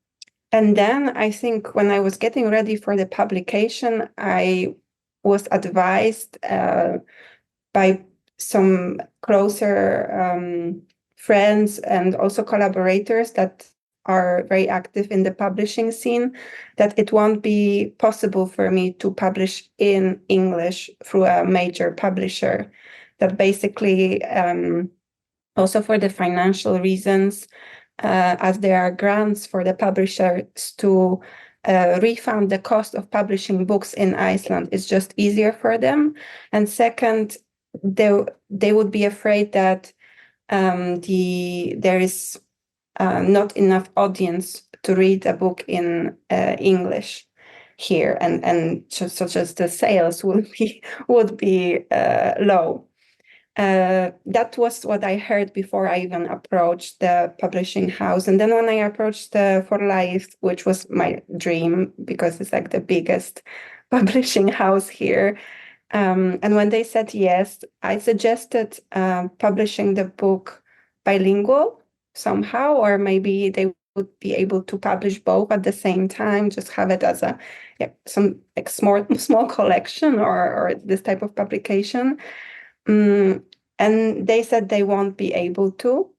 then I think when I was getting ready for the publication, I was advised by some closer friends and also collaborators that are very active in the publishing scene, that it won't be possible for me to publish in English through a major publisher. That basically, also for the financial reasons, as there are grants for the publishers to refund the cost of publishing books in Iceland, it's just easier for them. And second, they would be afraid that there is not enough audience to read a book in English here, and such as the sales would be low. That was what I heard before I even approached the publishing house. And then when I approached the Forlag, which was my dream because it's like the biggest publishing house here, and when they said yes, I suggested publishing the book bilingual somehow, or maybe they would be able to publish both at the same time, just have it as a some like small collection or this type of publication. And they said they won't be able to.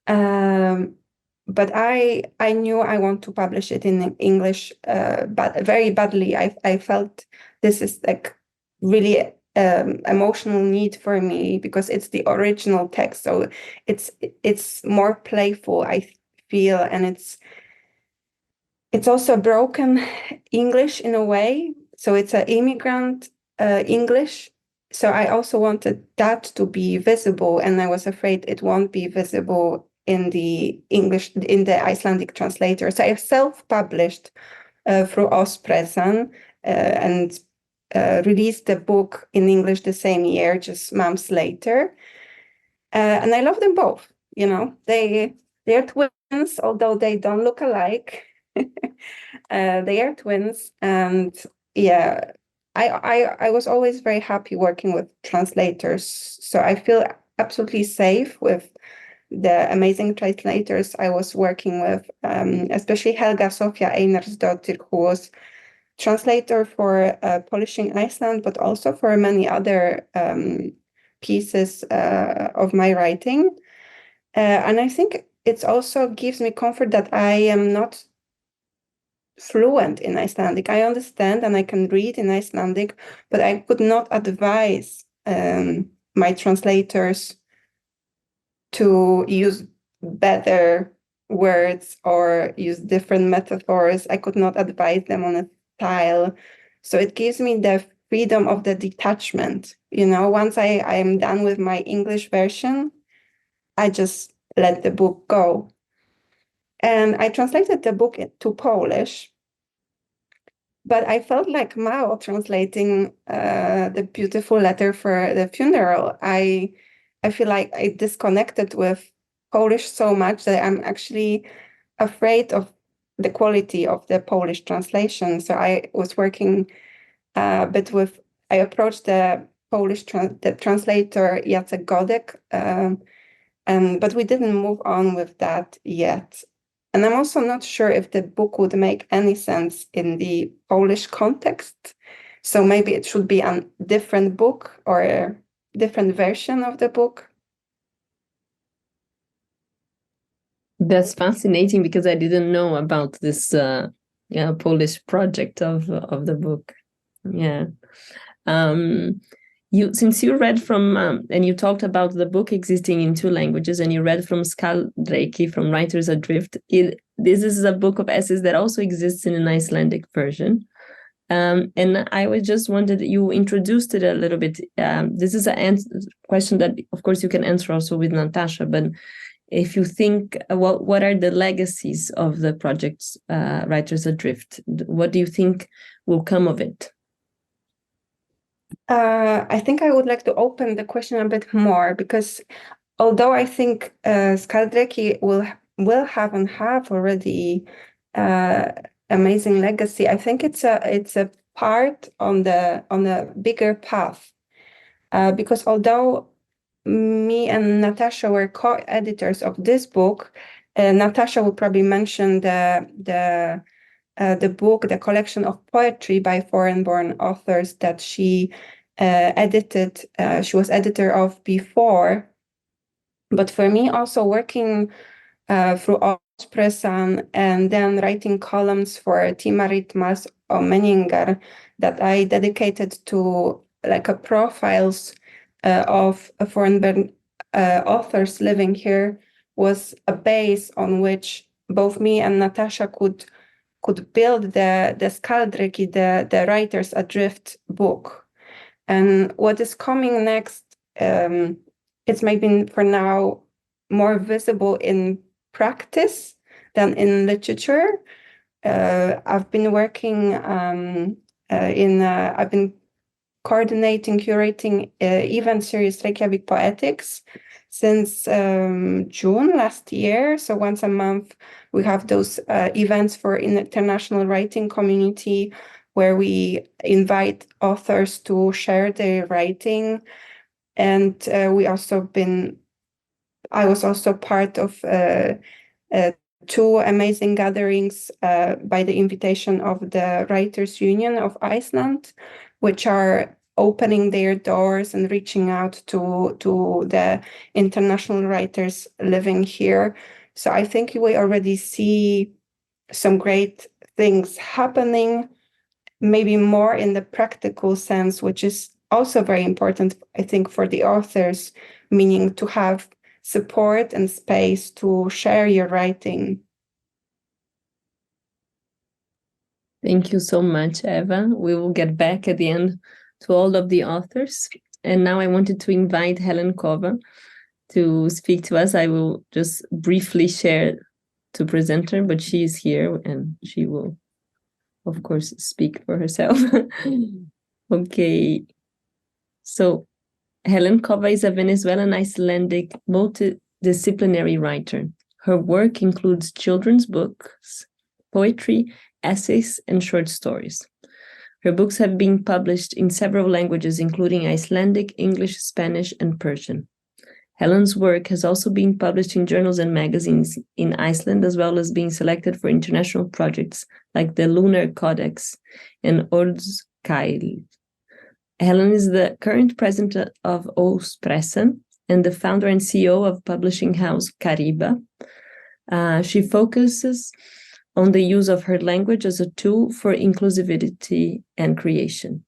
But I knew I want to publish it in English, but very badly. I felt this is like really emotional need for me because it's the original text, so it's more playful, I feel, and it's also broken English in a way. So it's an immigrant English. So I also wanted that to be visible, and I was afraid it won't be visible in the English, in the Icelandic translator. So I self-published through Óspressan and released the book in English the same year, just months later. And I love them both. You know, they're twins, although they don't look alike. They are twins, and yeah, I was always very happy working with translators. So I feel absolutely safe with the amazing translators I was working with, especially Helga Sofia Einarsdóttir, who was translator for Publishing Iceland, but also for many other pieces of my writing. And I think it also gives me comfort that I am not fluent in Icelandic. I understand and I can read in Icelandic, but I could not advise my translators to use better words or use different metaphors. I could not advise them on a style. So it gives me the freedom of the detachment. You know, once I am done with my English version, I just let the book go. And I translated the book to Polish, but I felt like Mao translating the beautiful letter for the funeral. I feel like I disconnected with Polish so much that I'm actually afraid of the quality of the Polish translation. So I was working I approached the Polish the translator Jacek Godek, but we didn't move on with that yet. And I'm also not sure if the book would make any sense in the Polish context. So maybe it should be a different book or a different version of the book. That's fascinating, because I didn't know about this Polish project of the book. Yeah. Since you read from and you talked about the book existing in 2 languages, and you read from Skaldreki, from Writers Adrift, this is a book of essays that also exists in an Icelandic version. And I was just wondered, you introduced it a little bit. This is a question that, of course, you can answer also with Natasha, but if you think, what are the legacies of the project's Writers Adrift? What do you think will come of it? I think I would like to open the question a bit more, because although I think Skaldreki will have and have already amazing legacy, I think it's a part on a bigger path, because although me and Natasha were co-editors of this book, Natasha will probably mention the book, the collection of poetry by foreign-born authors that she edited. She was editor of before. But for me, also working through Ospresan and then writing columns for Tímarít Máls or menningar that I dedicated to like a profiles of foreign-born authors living here was a base on which both me and Natasha could build the Skaldreki, the Writers Adrift book. And what is coming next, it's maybe for now more visible in practice than in literature. I've been working I've been coordinating, curating event series Reykjavík Poetics since June last year. So once a month, we have those events for international writing community where we invite authors to share their writing. And I was also part of 2 amazing gatherings by the invitation of the Writers Union of Iceland, which are opening their doors and reaching out to the international writers living here. So I think we already see some great things happening, maybe more in the practical sense, which is also very important, I think, for the authors, meaning to have support and space to share your writing. Thank you so much, Eva. We will get back at the end to all of the authors. And now I wanted to invite Helen Cova to speak to us. I will just briefly share to present her, but she is here and she will, of course, speak for herself. Okay. So Helen Cova is a Venezuelan Icelandic multidisciplinary writer. Her work includes children's books, poetry, essays, and short stories. Her books have been published in several languages, including Icelandic, English, Spanish, and Persian. Helen's work has also been published in journals and magazines in Iceland, as well as being selected for international projects like the Lunar Codex and Orðskæl. Helen is the current president of Ospressen and the founder and CEO of publishing house Kariba. She focuses on the use of her language as a tool for inclusivity and creation.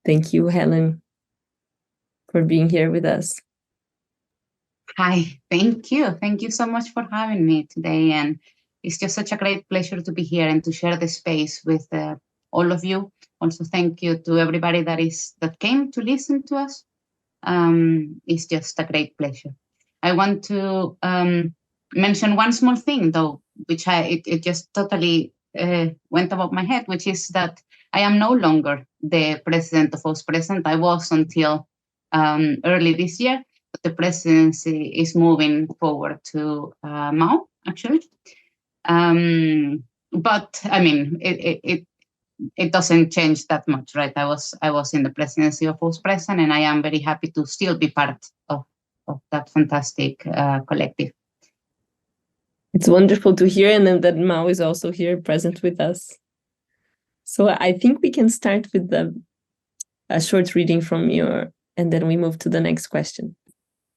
Thank you, Helen, for being here with us. Hi, thank you. Thank you so much for having me today. And it's just such a great pleasure to be here and to share the space with all of you. Also, thank you to everybody that came to listen to us. It's just a great pleasure. I want to mention one small thing, though, which it just totally went above my head, which is that I am no longer the president of Ostpresent. I was until early this year, but the presidency is moving forward to Mao, actually. But I mean, it doesn't change that much, right? I was in the presidency of Ostpresent, and I am very happy to still be part of that fantastic collective. It's wonderful to hear, and then that Mao is also here present with us. So I think we can start with a short reading from you, and then we move to the next question.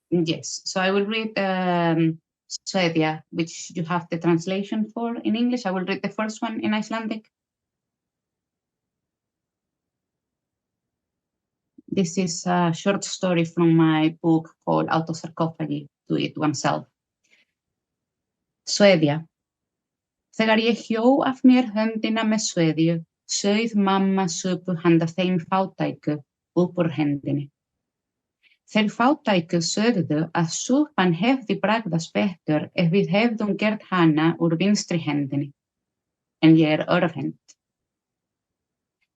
Yes, so I will read Swedia, which you have the translation for in English. I will read the first one in Icelandic. This is a short story from my book called Autosarkofagi, Do It Oneself. Swedia. Þegar ég hjó af mér höndina með sveðju, sauð mamma söpu handa þeim fátæku upp úr hendinni. Þeir fátæku sögðu að súpan hefði bragðast betur ef við hefðum gert hana úr vinstri hendinni. En ég örvhent.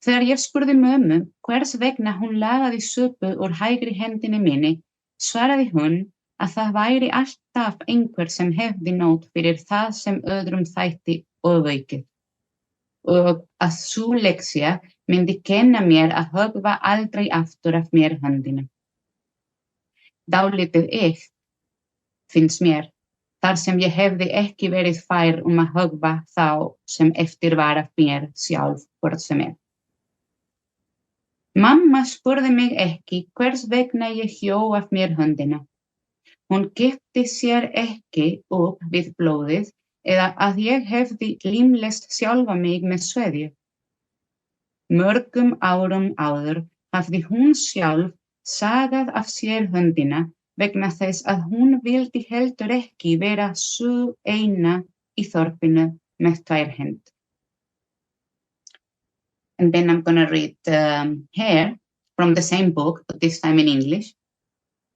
Þegar ég spurði mömmu hvers vegna hún lagaði súpu úr hægri hendinni minni, svaraði hún að það væri alltaf einhver sem hefði nóg fyrir það sem öðrum þætti ofaukið. Og að sú leksía myndi kenna mér að höggva aldrei aftur af mér höndina. Dálítið eitt, finnst mér, þar sem ég hefði ekki verið fær að höggva þá sem eftir var af mér sjálf hvort sem er. Mamma spurði mig ekki hvers vegna ég hjó af mér höndina. Hún gifti sér ekki upp við blóðið eða að ég hefði límlest sjálfa mig með sveðju. Mörgum árum áður hafði hún sjálf sagað af sér höndina vegna þess að hún vildi heldur ekki vera sú eina í þorpinu með tvær hendur. And then I'm going to read here from the same book, but this time in English.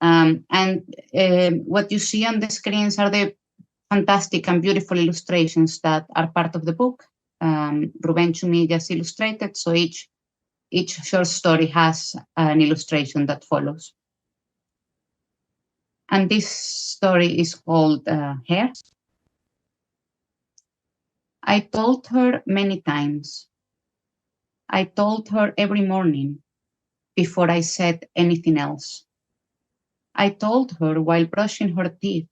What you see on the screens are the fantastic and beautiful illustrations that are part of the book. Rubenchu Media's illustrated, so each short story has an illustration that follows. And this story is called Hair. I told her many times. I told her every morning before I said anything else. I told her while brushing her teeth,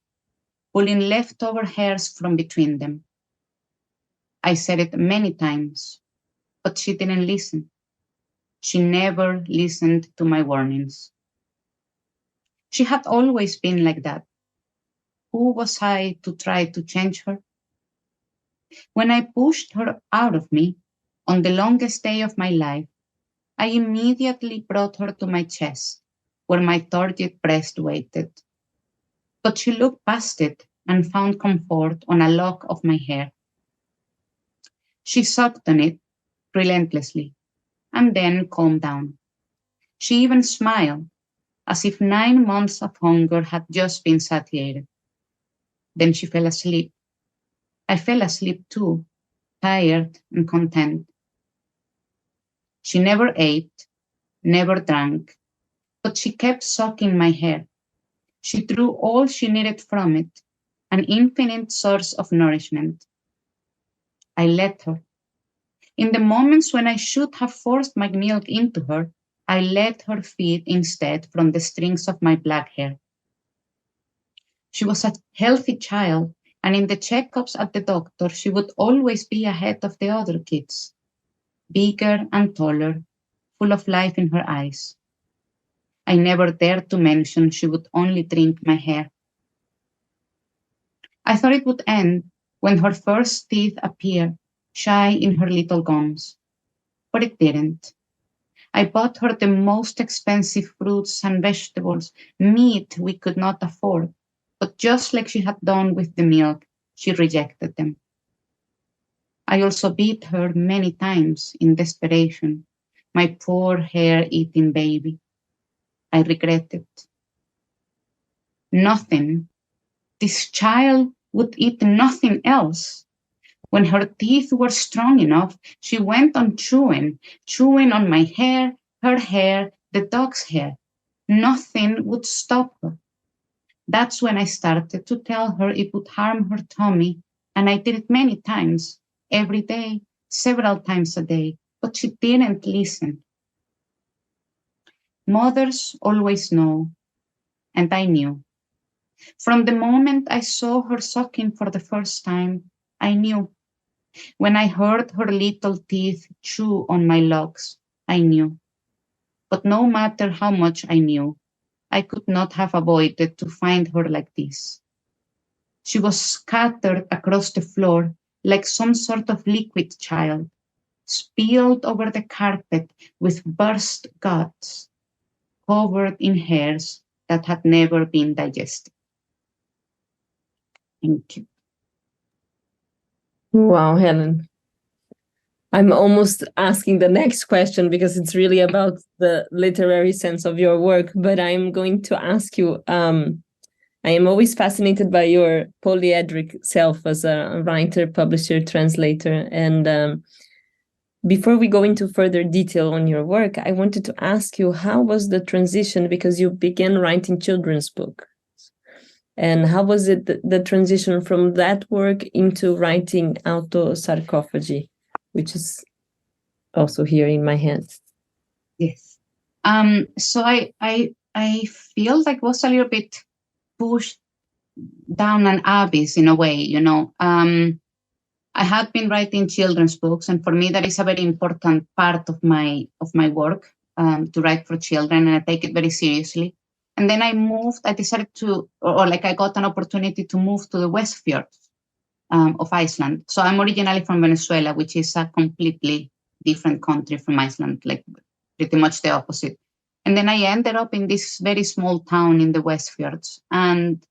pulling leftover hairs from between them. I said it many times, but she didn't listen. She never listened to my warnings. She had always been like that. Who was I to try to change her? When I pushed her out of me, on the longest day of my life, I immediately brought her to my chest, where my turgid breast waited. But she looked past it and found comfort on a lock of my hair. She sucked on it relentlessly, and then calmed down. She even smiled, as if 9 months of hunger had just been satiated. Then she fell asleep. I fell asleep too, tired and content. She never ate, never drank, but she kept sucking my hair. She drew all she needed from it, an infinite source of nourishment. I let her. In the moments when I should have forced my milk into her, I let her feed instead from the strings of my black hair. She was a healthy child, and in the checkups at the doctor, she would always be ahead of the other kids, bigger and taller, full of life in her eyes. I never dared to mention she would only drink my hair. I thought it would end when her first teeth appeared, shy in her little gums, but it didn't. I bought her the most expensive fruits and vegetables, meat we could not afford, but just like she had done with the milk, she rejected them. I also beat her many times in desperation, my poor hair-eating baby. I regretted. Nothing. This child would eat nothing else. When her teeth were strong enough, she went on chewing on my hair, her hair, the dog's hair. Nothing would stop her. That's when I started to tell her it would harm her tummy, and I did it many times, every day, several times a day, but she didn't listen. Mothers always know, and I knew. From the moment I saw her sucking for the first time, I knew. When I heard her little teeth chew on my locks, I knew. But no matter how much I knew, I could not have avoided to find her like this. She was scattered across the floor like some sort of liquid child, spilled over the carpet with burst guts, covered in hairs that had never been digested. Thank you. Wow, Helen. I'm almost asking the next question because it's really about the literary sense of your work, but I'm going to ask you, I am always fascinated by your polyedric self as a writer, publisher, translator. And before we go into further detail on your work, I wanted to ask you, how was the transition? Because you began writing children's books. And how was it the transition from that work into writing Autosarcophagy, which is also here in my hands? Yes. So I feel like was a little bit pushed down an abyss in a way, you know. I had been writing children's books, and for me that is a very important part of my work, to write for children, and I take it very seriously. And then I decided to, I got an opportunity to move to the West Fjords of Iceland. So I'm originally from Venezuela, which is a completely different country from Iceland, like pretty much the opposite. And then I ended up in this very small town in the West Fjords, and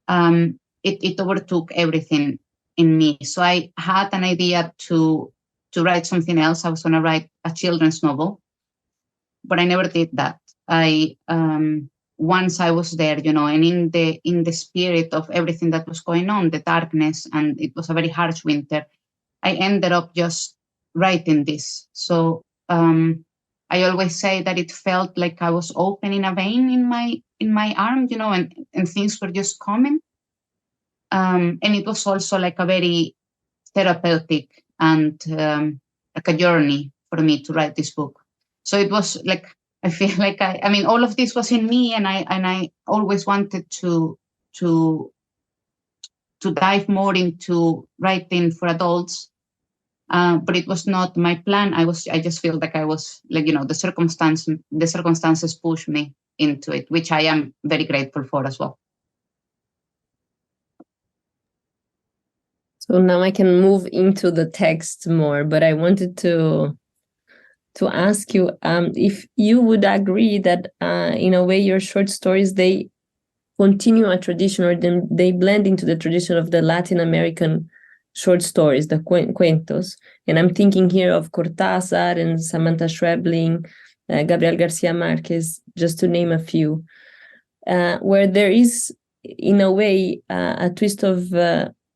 it overtook everything in me. So I had an idea to write something else. I was going to write a children's novel, but I never did that. Once I was there, you know, and in the spirit of everything that was going on, the darkness, and it was a very harsh winter, I ended up just writing this. So I always say that it felt like I was opening a vein in my arm, you know, and things were just coming. And it was also like a very therapeutic and like a journey for me to write this book. So it was like, I feel like I mean, all of this was in me, and I always wanted to dive more into writing for adults, but it was not my plan. I just feel like I was like, you know, the circumstances pushed me into it, which I am very grateful for as well. So now I can move into the text more, but I wanted to ask you if you would agree that in a way your short stories, they continue a tradition, or they blend into the tradition of the Latin American short stories, the cuentos. And I'm thinking here of Cortázar and Samantha Schweblin, Gabriel Garcia Marquez, just to name a few, where there is, in a way, a twist of,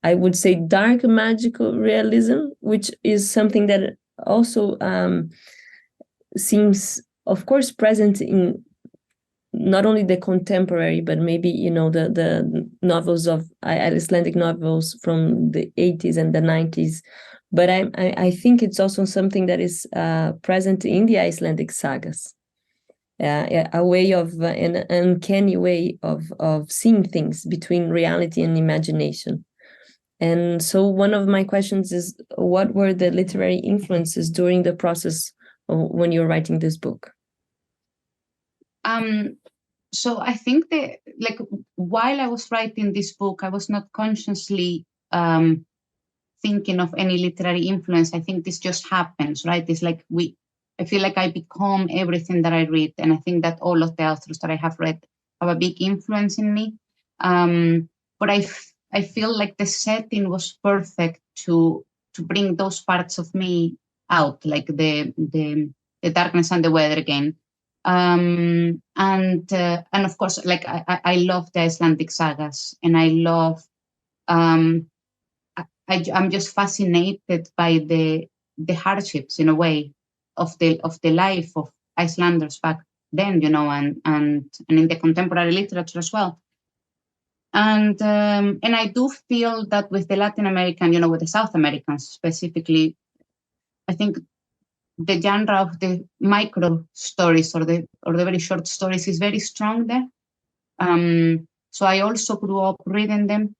I would say, dark magical realism, which is something that also seems, of course, present in not only the contemporary, but maybe, you know, the novels of Icelandic novels from the 80s and the 90s. But I think it's also something that is present in the Icelandic sagas, a way of an uncanny way of seeing things between reality and imagination. And so one of my questions is, what were the literary influences during the process when you're writing this book? So I think that, like, while I was writing this book, I was not consciously thinking of any literary influence. I think this just happens, right? It's like I feel like I become everything that I read, and I think that all of the authors that I have read have a big influence in me. But I feel like the setting was perfect to bring those parts of me out, like the darkness and the weather again. And of course, like I love the Icelandic sagas, and I love. I'm just fascinated by the hardships, in a way, of the life of Icelanders back then, and in the contemporary literature as well. And I do feel that with the Latin American, with the South Americans specifically, I think the genre of the micro stories or the very short stories is very strong there. So I also grew up reading them,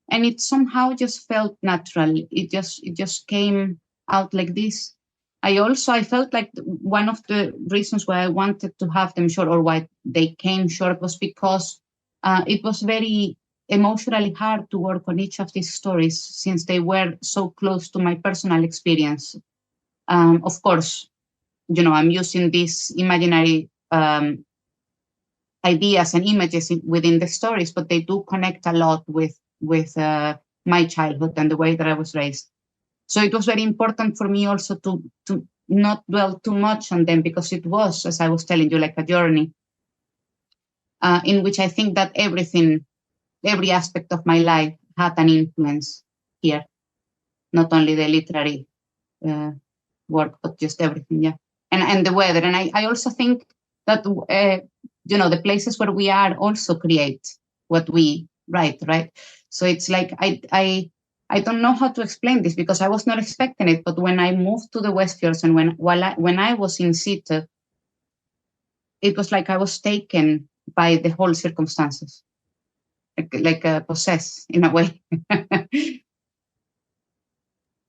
and it somehow just felt natural. It just came out like this. I felt like one of the reasons why I wanted to have them short, or why they came short, was because it was very emotionally hard to work on each of these stories, since they were so close to my personal experience. Of course, I'm using these imaginary ideas and images within the stories, but they do connect a lot with my childhood and the way that I was raised. So it was very important for me also to not dwell too much on them, because it was, as I was telling you, like a journey in which I think that every aspect of my life had an influence here, not only the literary work, but just everything, yeah. And the weather. And I also think that, the places where we are also create what we write, right? So it's like, I don't know how to explain this, because I was not expecting it, but when I moved to the Westfjords, and when I was in Sita, it was like I was taken by the whole circumstances, like possessed in a way.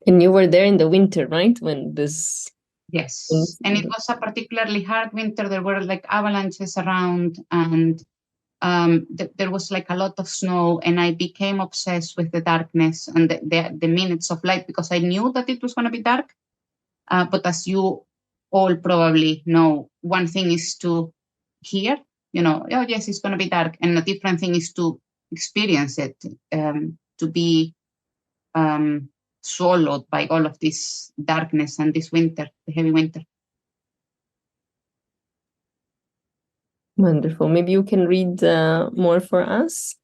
And you were there in the winter, right? When this... Yes, and it was a particularly hard winter. There were like avalanches around, and there was like a lot of snow, and I became obsessed with the darkness and the minutes of light, because I knew that it was going to be dark. But as you all probably know, one thing is to hear, oh yes, it's going to be dark, and a different thing is to experience it, to be swallowed by all of this darkness and this winter, the heavy winter. Wonderful. Maybe you can read more for us.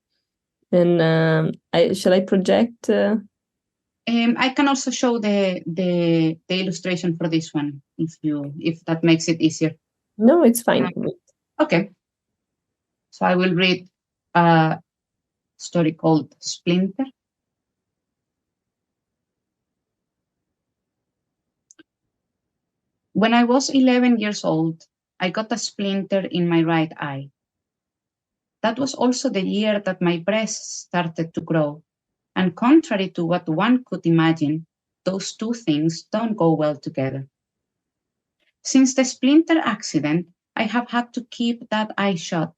And shall I project? I can also show the illustration for this one, if that makes it easier. No, it's fine. Okay. So I will read a story called Splinter. When I was 11 years old, I got a splinter in my right eye. That was also the year that my breast started to grow. And contrary to what one could imagine, those two things don't go well together. Since the splinter accident, I have had to keep that eye shut.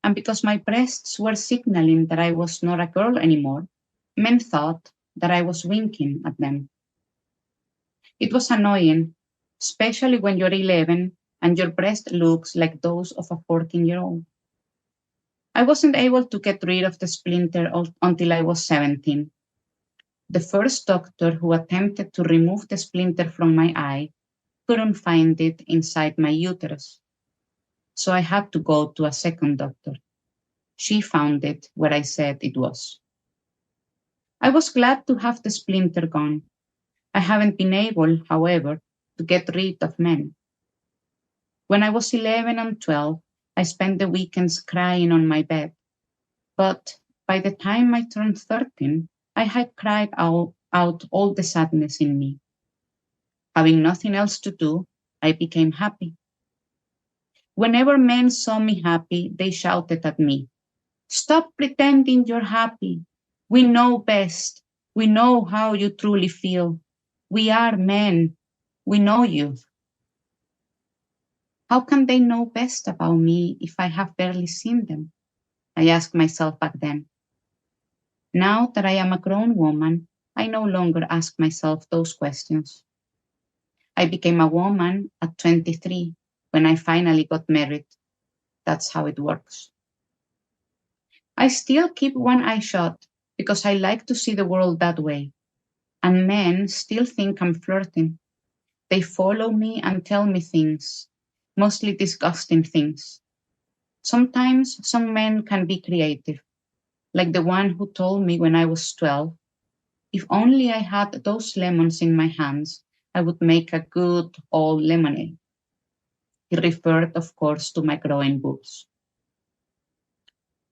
And because my breasts were signaling that I was not a girl anymore, men thought that I was winking at them. It was annoying, especially when you're 11 and your breast looks like those of a 14-year-old. I wasn't able to get rid of the splinter until I was 17. The first doctor who attempted to remove the splinter from my eye couldn't find it inside my uterus. So I had to go to a second doctor. She found it where I said it was. I was glad to have the splinter gone. I haven't been able, however, to get rid of men. When I was 11 and 12, I spent the weekends crying on my bed. But by the time I turned 13, I had cried out all the sadness in me. Having nothing else to do, I became happy. Whenever men saw me happy, they shouted at me, "Stop pretending you're happy. We know best. We know how you truly feel. We are men. We know you." How can they know best about me if I have barely seen them? I asked myself back then. Now that I am a grown woman, I no longer ask myself those questions. I became a woman at 23 when I finally got married. That's how it works. I still keep one eye shut because I like to see the world that way. And men still think I'm flirting. They follow me and tell me things. mostly disgusting things. Sometimes some men can be creative, like the one who told me when I was 12, if only I had those lemons in my hands, I would make a good old lemonade. He referred, of course, to my growing boobs.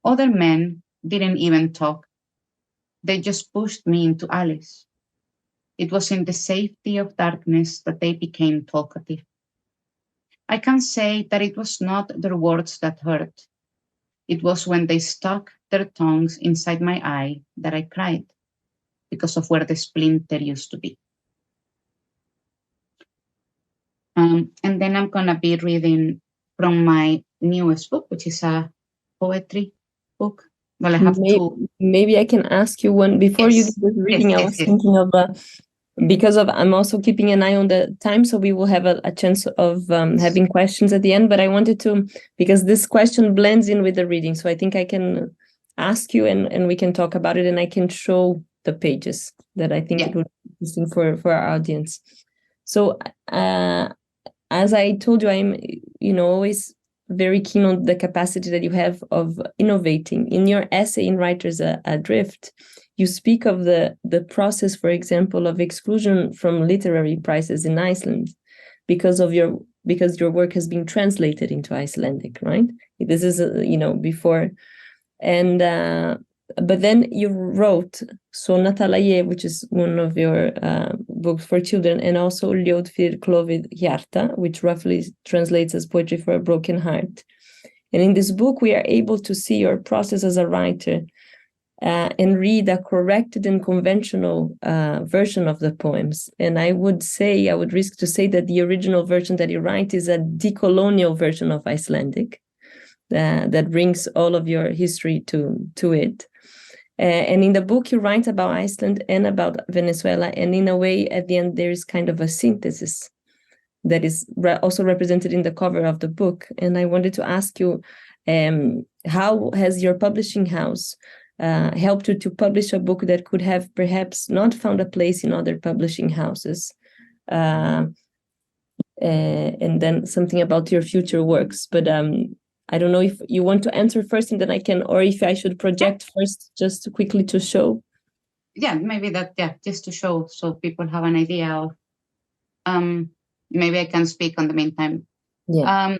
Other men didn't even talk. They just pushed me into alleys. It was in the safety of darkness that they became talkative. I can say that it was not their words that hurt. It was when they stuck their tongues inside my eye that I cried, because of where the splinter used to be. And then I'm going to be reading from my newest book, which is a poetry book. Well, I have two. Maybe I can ask you one before you do the reading. I was thinking of because of I'm also keeping an eye on the time, so we will have a chance of having questions at the end. But I wanted to, because this question blends in with the reading, so I think I can ask you and we can talk about it, and I can show the pages that I think it would be interesting for our audience. So as I told you, I'm always very keen on the capacity that you have of innovating. In your essay in Writers Adrift, you speak of the process, for example, of exclusion from literary prizes in Iceland because your work has been translated into Icelandic, right? This is before, and but then you wrote So Natalaje, which is one of your books for children, and also Ljóð fyrir klofið hjarta, which roughly translates as poetry for a broken heart. And in this book, we are able to see your process as a writer and read a corrected and conventional version of the poems. And I would risk to say that the original version that you write is a decolonial version of Icelandic that brings all of your history to it. And in the book, you write about Iceland and about Venezuela. And in a way, at the end, there is kind of a synthesis that is also represented in the cover of the book. And I wanted to ask you, how has your publishing house helped you to publish a book that could have perhaps not found a place in other publishing houses? And then something about your future works. But I don't know if you want to answer first and then I can, or if I should project first just quickly to show. Yeah, maybe that, just to show so people have an idea of, maybe I can speak on the meantime. Yeah.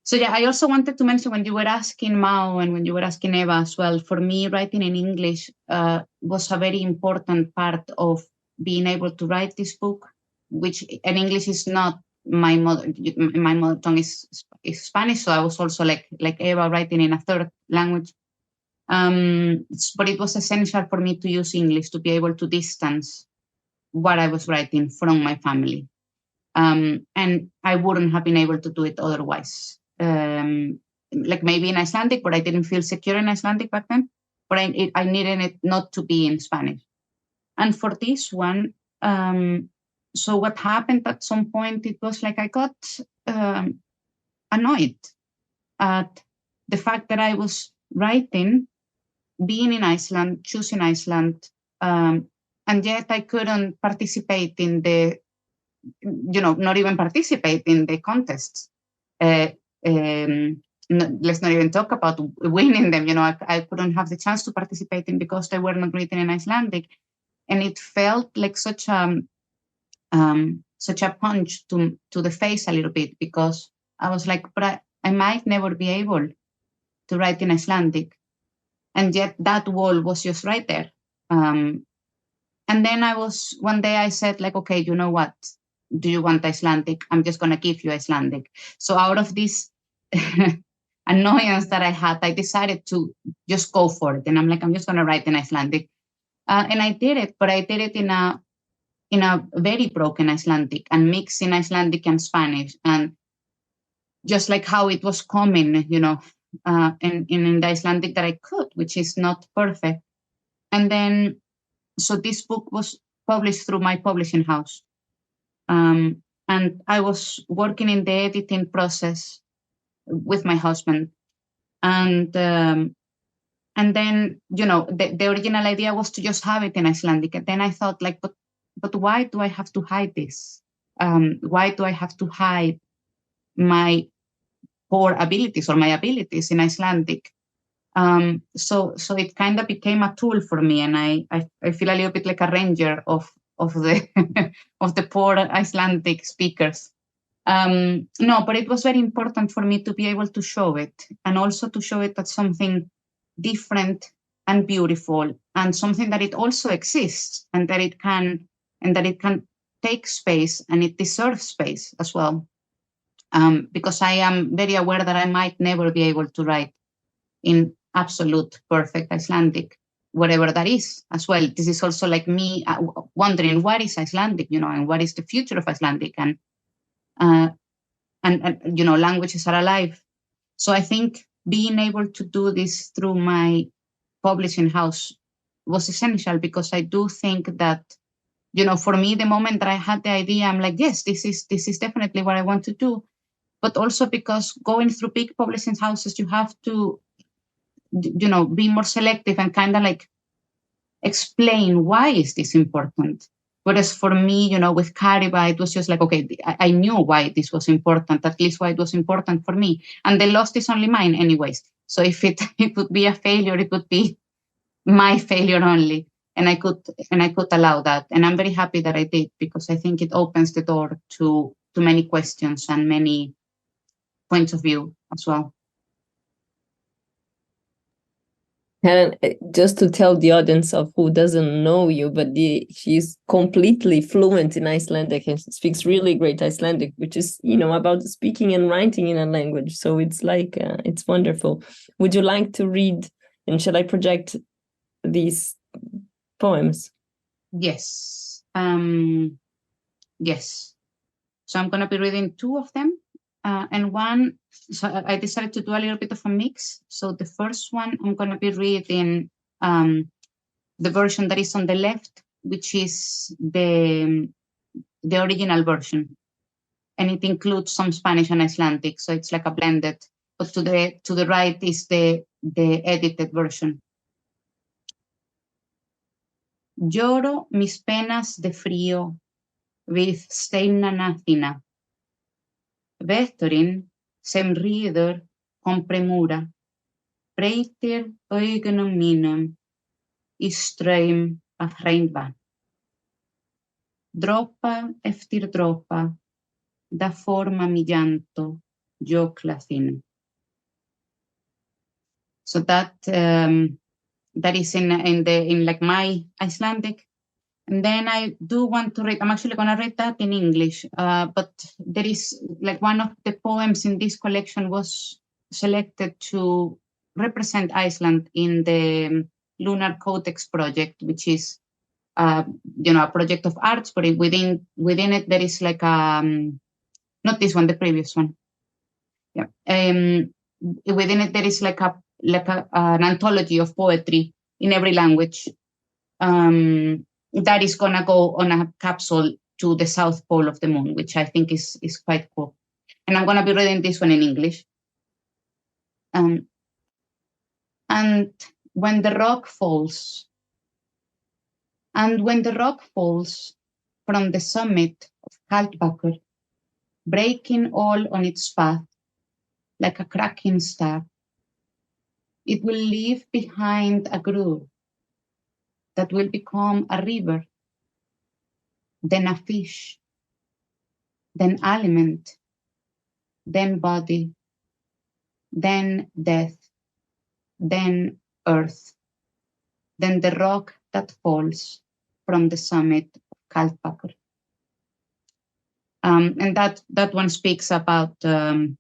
So I also wanted to mention when you were asking Mao and when you were asking Eva as well, for me, writing in English was a very important part of being able to write this book, which in English is not my mother tongue is Spanish. So I was also like Eva writing in a third language. But it was essential for me to use English to be able to distance what I was writing from my family. And I wouldn't have been able to do it otherwise. Like maybe in Icelandic, but I didn't feel secure in Icelandic back then. But I needed it not to be in Spanish. And for this one, so what happened at some point, it was like I got annoyed at the fact that I was writing, being in Iceland, choosing Iceland, and yet I couldn't participate in the, not even participate in the contests. Let's not even talk about winning them. I couldn't have the chance to participate in because they were not written in Icelandic. And it felt like such a punch to the face a little bit, because I was like, but I might never be able to write in Icelandic. And yet that wall was just right there. And then one day I said like, okay, you know what? Do you want Icelandic? I'm just going to give you Icelandic. So out of this annoyance that I had, I decided to just go for it. And I'm like, I'm just going to write in Icelandic. And I did it, but I did it in a very broken Icelandic and mixing Icelandic and Spanish, and just like how it was coming, in the Icelandic that I could, which is not perfect. And then, so this book was published through my publishing house. And I was working in the editing process with my husband. And then, the original idea was to just have it in Icelandic. And then I thought like, but why do I have to hide this? Why do I have to hide my core abilities or my abilities in Icelandic? So it kind of became a tool for me, and I feel a little bit like a ranger of the of the poor Icelandic speakers. No, but it was very important for me to be able to show it, and also to show it as something different and beautiful, and something that it also exists, and that it can take space, and it deserves space as well. Because I am very aware that I might never be able to write in absolute perfect Icelandic, whatever that is as well. This is also like me wondering what is Icelandic, and what is the future of Icelandic, and languages are alive. So I think being able to do this through my publishing house was essential, because I do think that, for me, the moment that I had the idea, I'm like, yes, this is definitely what I want to do. But also because going through big publishing houses, you have to, be more selective and kind of like explain why is this important. Whereas for me, with Kariba, it was just like, okay, I knew why this was important, at least why it was important for me. And the loss is only mine anyways. So if it would be a failure, it would be my failure only. And I could allow that. And I'm very happy that I did, because I think it opens the door to many questions and many points of view as well. Helen, just to tell the audience of who doesn't know you, but she's completely fluent in Icelandic and speaks really great Icelandic, which is, about speaking and writing in a language. So it's like, it's wonderful. Would you like to read, and shall I project these poems? Yes. Yes. So I'm going to be reading 2 of them. And one, so I decided to do a little bit of a mix. So the first one, I'm going to be reading the version that is on the left, which is the original version. And it includes some Spanish and Icelandic, so it's like a blended. But to the right is the edited version. Lloro mis penas de frío við steinana þína. Veturinn sem ríður kom premúra, breytir augunum mínum í straum af hreindvatn. Dropa eftir dropa, da forma mi llanto jökla þínu. So that is in like my Icelandic. And then I do want to read, I'm actually going to read that in English, but there is like one of the poems in this collection was selected to represent Iceland in the Lunar Codex project, which is, a project of arts, but within it, there is like not this one, the previous one. Yeah. Within it, there is like an anthology of poetry in every language. That is going to go on a capsule to the South Pole of the Moon, which I think is quite cool. And I'm going to be reading this one in English. And when the rock falls, from the summit of Kaldbakur, breaking all on its path like a cracking stab, it will leave behind a groove that will become a river, then a fish, then aliment, then body, then death, then earth, then the rock that falls from the summit of Kaldbakur. And that one speaks about the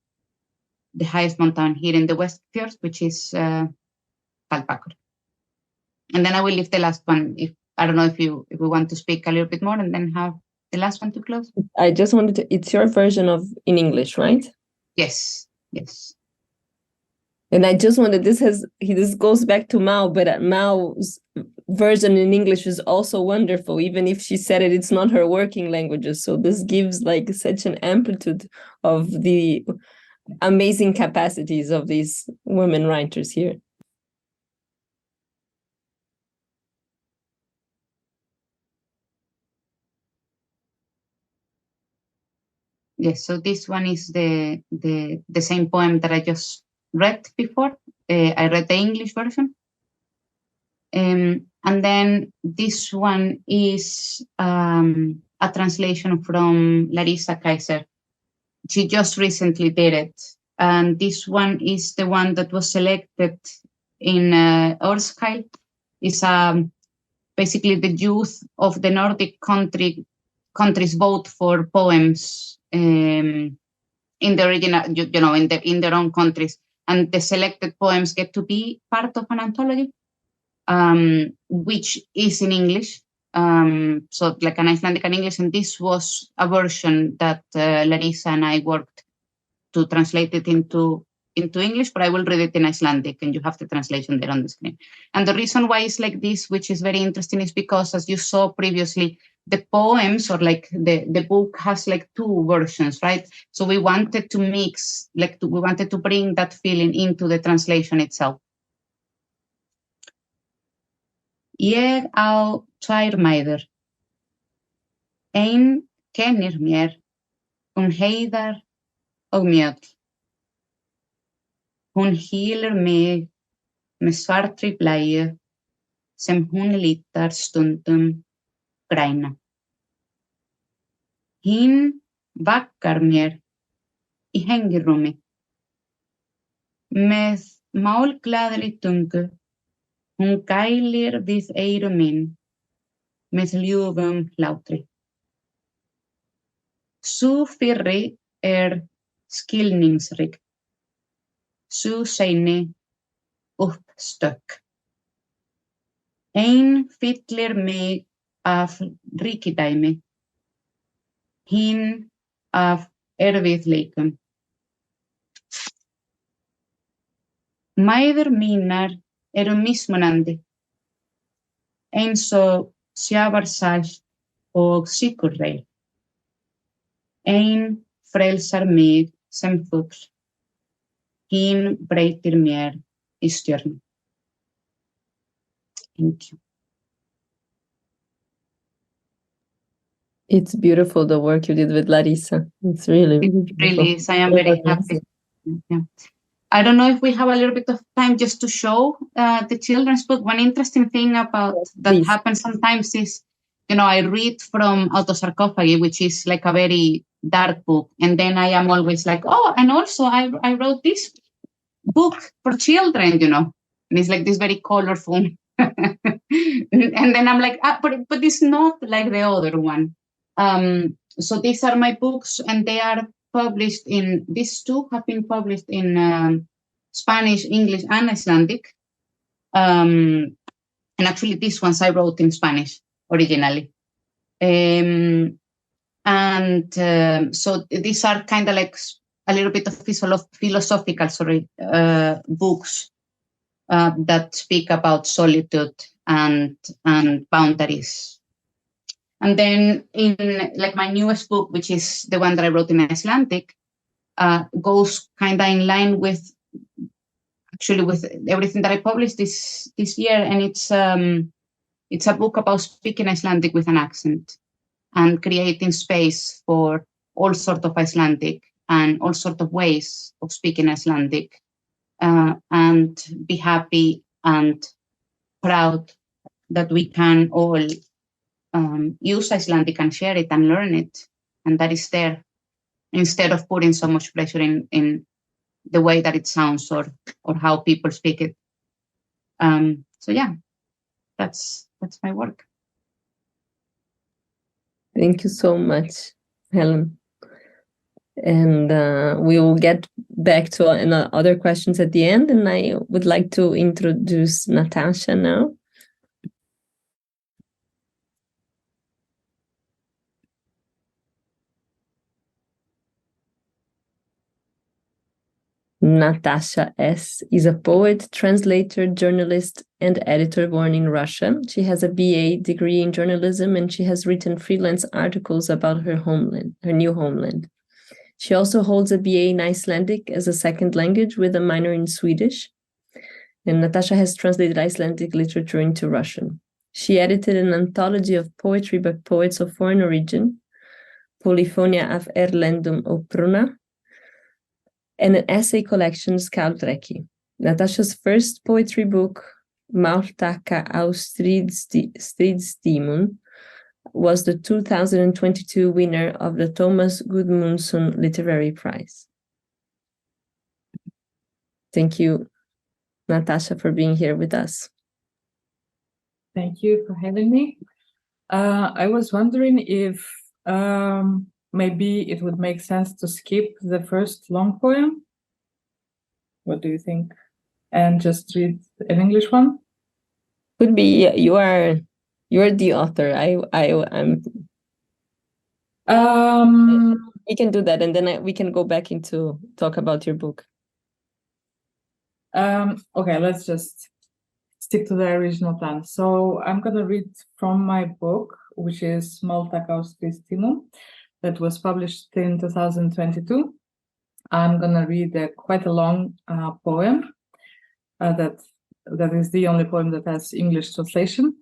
highest mountain here in the West Fjord, which is Kaldbakur. And then I will leave the last one. I don't know if we want to speak a little bit more and then have the last one to close. I just wanted to, it's your version in English, right? Yes. And I just wanted, this goes back to Mao, but Mao's version in English is also wonderful, even if she said it's not her working languages. So this gives like such an amplitude of the amazing capacities of these women writers here. Yes, so this one is the same poem that I just read before. I read the English version. And then this one is a translation from Larissa Kaiser. She just recently did it. And this one is the one that was selected in Orskile. It's basically the youth of the Nordic countries vote for poems in the original, in their own countries. And the selected poems get to be part of an anthology, which is in English. So like an Icelandic and English, and this was a version that Larissa and I worked to translate it into English, but I will read it in Icelandic, and you have the translation there on the screen. And the reason why it's like this, which is very interesting, is because, as you saw previously, the poems, or like the book, has like two versions, right? So we wanted to mix, we wanted to bring that feeling into the translation itself. Ég á tvær mæður. Ein kennir mér heiðar og mjöll. Hún hýlur mig með svartri blæju sem hún lítar stundum græna. Hinn vaggar mér í hengirúmi með málglaðri tungu. Hún gælir við eyru mín með ljúfum hlátri. Sú fyrri skilningsrík. Sú seinni uppstökk. Ein fyllir mig af ríkidæmi, hinn af erfiðleikum. Mæður mínar mismunandi, eins og sjávarsalt og sykurreyr. Ein frelsar mig sem fugl, hinn breytir mér í stjörnu. Thank you. It's beautiful, the work you did with Larissa. It's really beautiful. It really is. I am very happy. Yeah. I don't know if we have a little bit of time just to show the children's book. One interesting thing about that happens sometimes is, I read from Autosarcophagi, which is like a very dark book. And then I am always like, oh, and also I wrote this book for children, And it's like this very colorful. And then I'm like, but it's not like the other one. So these are my books, and they are published these two have been published in Spanish, English, and Icelandic. And actually, these ones I wrote in Spanish originally. So these are kind of like a little bit of philosophical books that speak about solitude and boundaries. And then in like my newest book, which is the one that I wrote in Icelandic, goes kind of in line with everything that I published this year. And it's a book about speaking Icelandic with an accent and creating space for all sorts of Icelandic and all sorts of ways of speaking Icelandic, and be happy and proud that we can all use Icelandic and share it and learn it, and that is there, instead of putting so much pressure in the way that it sounds or how people speak it. So yeah, that's my work. Thank you so much, Helen. And we will get back to other questions at the end, and I would like to introduce Natasha now. Natasha S is a poet, translator, journalist, and editor born in Russia. She has a BA degree in journalism, and she has written freelance articles about her new homeland. She also holds a BA in Icelandic as a second language with a minor in Swedish. And Natasha has translated Icelandic literature into Russian. She edited an anthology of poetry by poets of foreign origin, Polyphonia af Erlendum Oppruna, and an essay collection, Skaldreki. Natasha's first poetry book, Máltaka á stríðstímum, was the 2022 winner of the Thomas Gudmundsson Literary Prize. Thank you, Natasha, for being here with us. Thank you for having me. I was wondering if maybe it would make sense to skip the first long poem. What do you think? And just read an English one? Could be. You are the author. I'm. We can do that, and then we can go back into talk about your book. Okay, let's just stick to the original plan. So I'm going to read from my book, which is Máltaka á stríðstímum, that was published in 2022. I'm going to read quite a long poem that is the only poem that has English translation.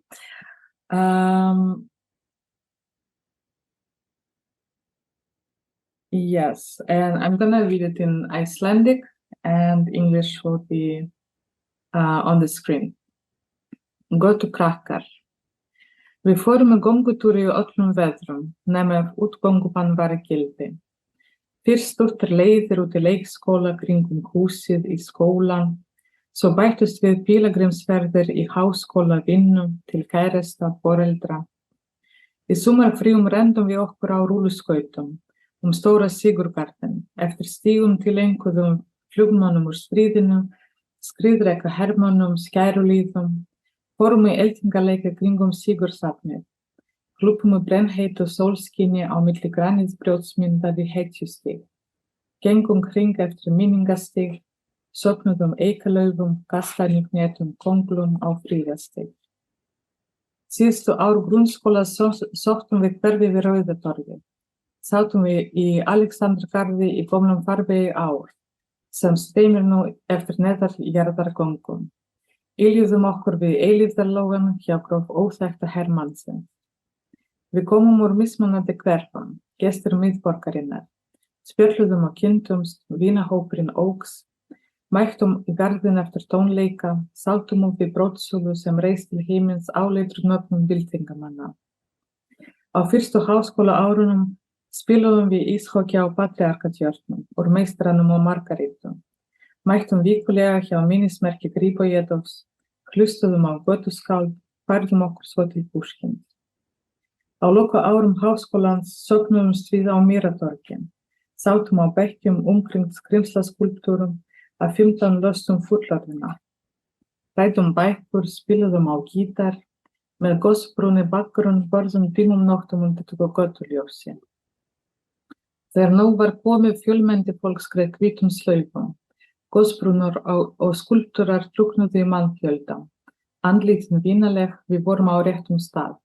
Yes, and I'm going to read it in Icelandic, and English will be on the screen. Gótu krakkar. Við fórum með göngutúr í öllum veðrum, nema ef útgöngubann var í gildi. Fyrst stuttar leiðir út í leikskóla kringum húsið í skólan, svo bættust við pílagrímsferðir í háskóla, vinnu, til kærasta, foreldra. Í sumarfríum rendum við okkur á rúluskautum, stóra Sigurgarden, eftir stígum tileinkuðum flugmönnum úr stríðinu, skriðreka hermönnum, skærulíðum, fórum í eldingaleika kringum Sigursafnið, klúpum brennheitu sólskini á milli granítbrjótsmyndaði hetjustig, gengum kring eftir minningastig, söknuðum eikalaufum, gaslæningnétum, konglum á fríðastig. Síðustu ár grunnskóla sóttum við hverfi við Rauðatorgið. Sátum við í Alexandergarði í gömlum farvegi ár, sem steimir nú eftir neðarjarðargöngum. Yljuðum okkur við eilífðarlógum hjá gróf óþekkta hermannsins. Við komum úr mismunandi hverfum, gestir miðborgarinnar, spjölluðum og kynntumst, vinahópurinn óx, mættum í garðinn eftir tónleika, sátum við brotsúlu sem reis til himins áleitur nöfnum byltingamanna. Á fyrstu háskóla árunum spiluðum við íshokkí á Patriarkatjörnum, úr meistranum og Margarítu. Mættum vikulega hjá minnismerki Gríbojedovs, hlustuðum á götuskáld, færðum okkur svo til Pushkins. Á loka árum háskólans söknuðumst við á Mýratorgi, sátum á bekkjum umkring skrimslaskúlptúrum af 15 löstum fullorðina. Ræddum bækur, spiluðum á gítar, með gosbrúni bakgrunn borðum dimmum nóttum undir götuljósi. Þegar nú var komið fjölmenni fólk skreið hvítum slaufum, gosbrúnar og skúlptúrar druknuðu í mannfjölda. Andlitin vinaleg, við vorum á réttum stað.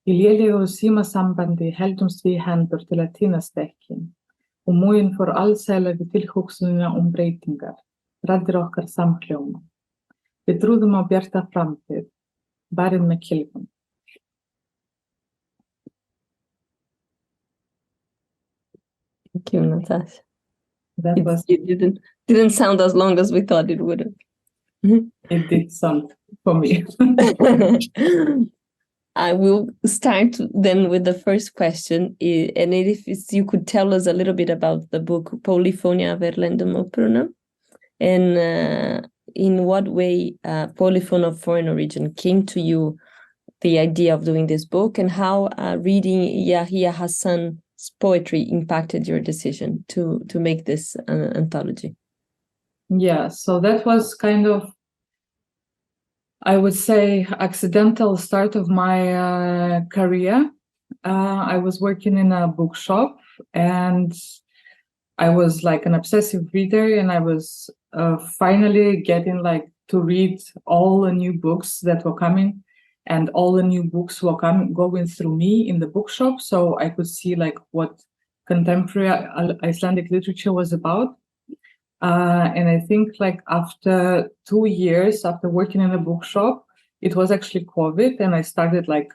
Í lélegu símasambandi heldumst við í hendur til að týnast ekki, og múginn fór alsæla við tilhugsunina breytingar, raddir okkar samhljóma. Við trúðum á bjarta framtíð, barinn með kylfum. Thank you, Natasha. It didn't sound as long as we thought it would have. It did sound for me. I will start then with the first question, and if you could tell us a little bit about the book Polyphonia af Erlendum Oppruna, and in what way polyphone of foreign origin came to you, the idea of doing this book, and how reading Yahya Hassan's poetry impacted your decision to make this anthology. Yeah, so that was kind of, I would say, accidental start of my career. I was working in a bookshop, and I was like an obsessive reader, and I was finally getting like to read all the new books that were coming, and all the new books were going through me in the bookshop, so I could see like what contemporary Icelandic literature was about. And I think like after 2 years after working in a bookshop, it was actually COVID, and I started like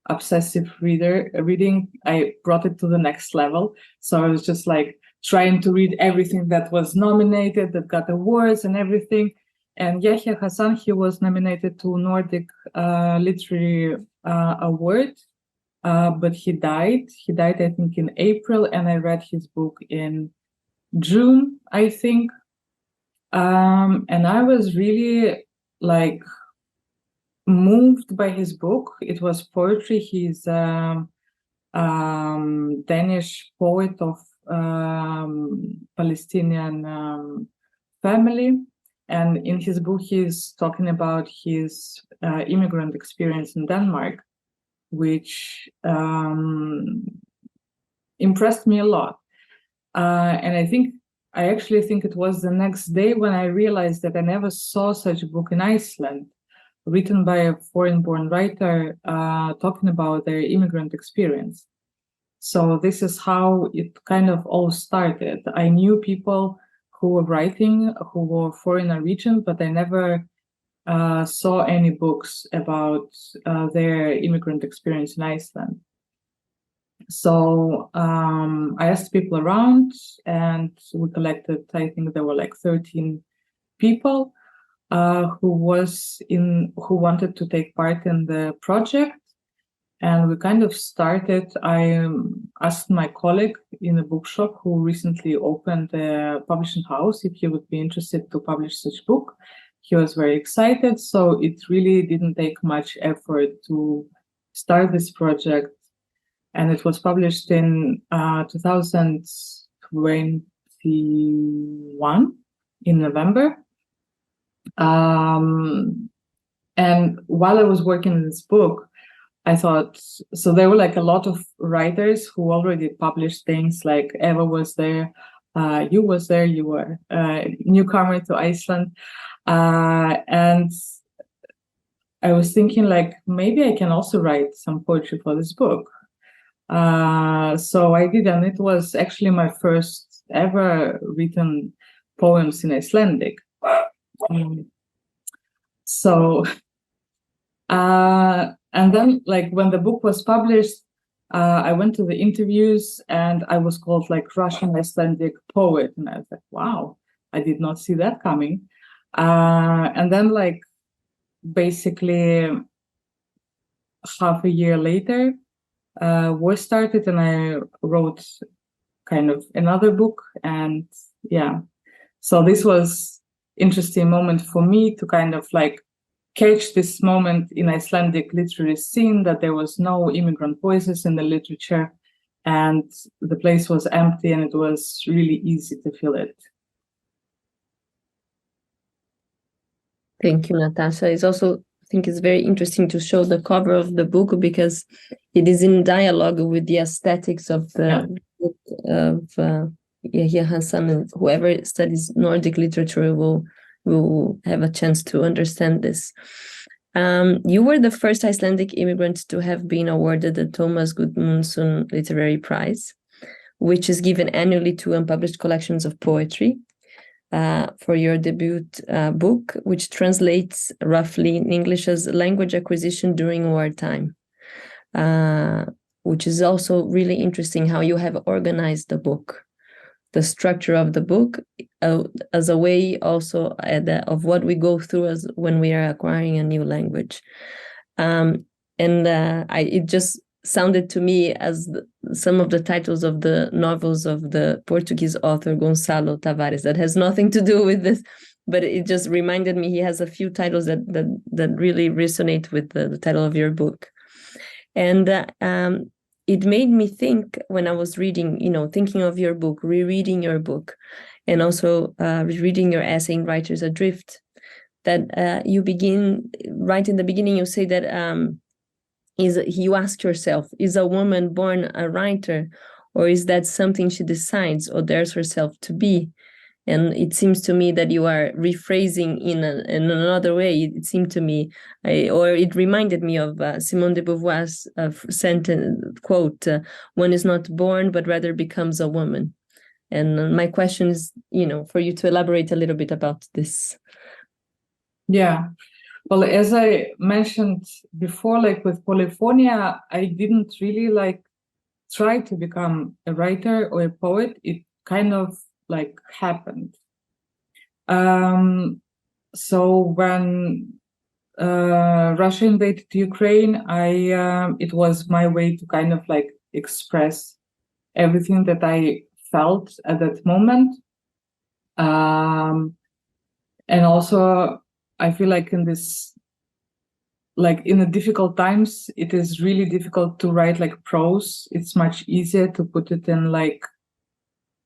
obsessive reading, I brought it to the next level. So I was just like trying to read everything that was nominated, that got awards and everything. And Yahya Hassan, he was nominated to Nordic Literary Award, but he died. He died, I think, in April, and I read his book in June, I think. And I was really like moved by his book. It was poetry. He's Danish poet of Palestinian family. And in his book, he's talking about his immigrant experience in Denmark, which impressed me a lot. And I actually think it was the next day when I realized that I never saw such a book in Iceland, written by a foreign-born writer talking about their immigrant experience. So this is how it kind of all started. I knew people who were writing, who were foreign origin, but I never saw any books about their immigrant experience in Iceland. So I asked people around, and we collected, I think there were like 13 people who wanted to take part in the project. And we kind of started, I asked my colleague in a bookshop who recently opened a publishing house if he would be interested to publish such book. He was very excited, so it really didn't take much effort to start this project. And it was published in 2021 in November. And while I was working on this book, I thought, so there were like a lot of writers who already published things, like Ewa was there, you was there, you were a newcomer to Iceland. And I was thinking like, maybe I can also write some poetry for this book. So I did, and it was actually my first ever written poems in Icelandic. And then, like, when the book was published, I went to the interviews, and I was called like Russian Icelandic poet, and I was like, wow, I did not see that coming. And then, like, basically half a year later, war started, and I wrote kind of another book. And yeah, so this was interesting moment for me to kind of like catch this moment in Icelandic literary scene, that there was no immigrant voices in the literature, and the place was empty, and it was really easy to feel it. Thank you, Natasha. It's also, I think it's very interesting to show the cover of the book, because it is in dialogue with the aesthetics of the book of Yahya Hassan, and whoever studies Nordic literature will have a chance to understand this. You were the first Icelandic immigrant to have been awarded the Thomas Gudmundsson Literary Prize, which is given annually to unpublished collections of poetry, for your debut book, which translates roughly in English as language acquisition during wartime, which is also really interesting how you have organized the book, the structure of the book, as a way also of what we go through as when we are acquiring a new language. It just sounded to me as some of the titles of the novels of the Portuguese author Gonçalo Tavares, that has nothing to do with this, but it just reminded me he has a few titles that really resonate with the title of your book. And it made me think, when I was reading, thinking of your book, rereading your book, and also rereading your essay in Writer's Adrift, that you begin, right in the beginning, you say that you ask yourself, is a woman born a writer, or is that something she decides or dares herself to be? And it seems to me that you are rephrasing in another way. It seemed to me, it reminded me of Simone de Beauvoir's sentence, quote, one is not born, but rather becomes a woman. And my question is, for you to elaborate a little bit about this. Yeah. Well, as I mentioned before, like with polyphonia, I didn't really like try to become a writer or a poet. It kind of like happened. So when Russia invaded Ukraine, it was my way to kind of like express everything that I felt at that moment. And also, I feel like in the difficult times, it is really difficult to write like prose. It's much easier to put it in like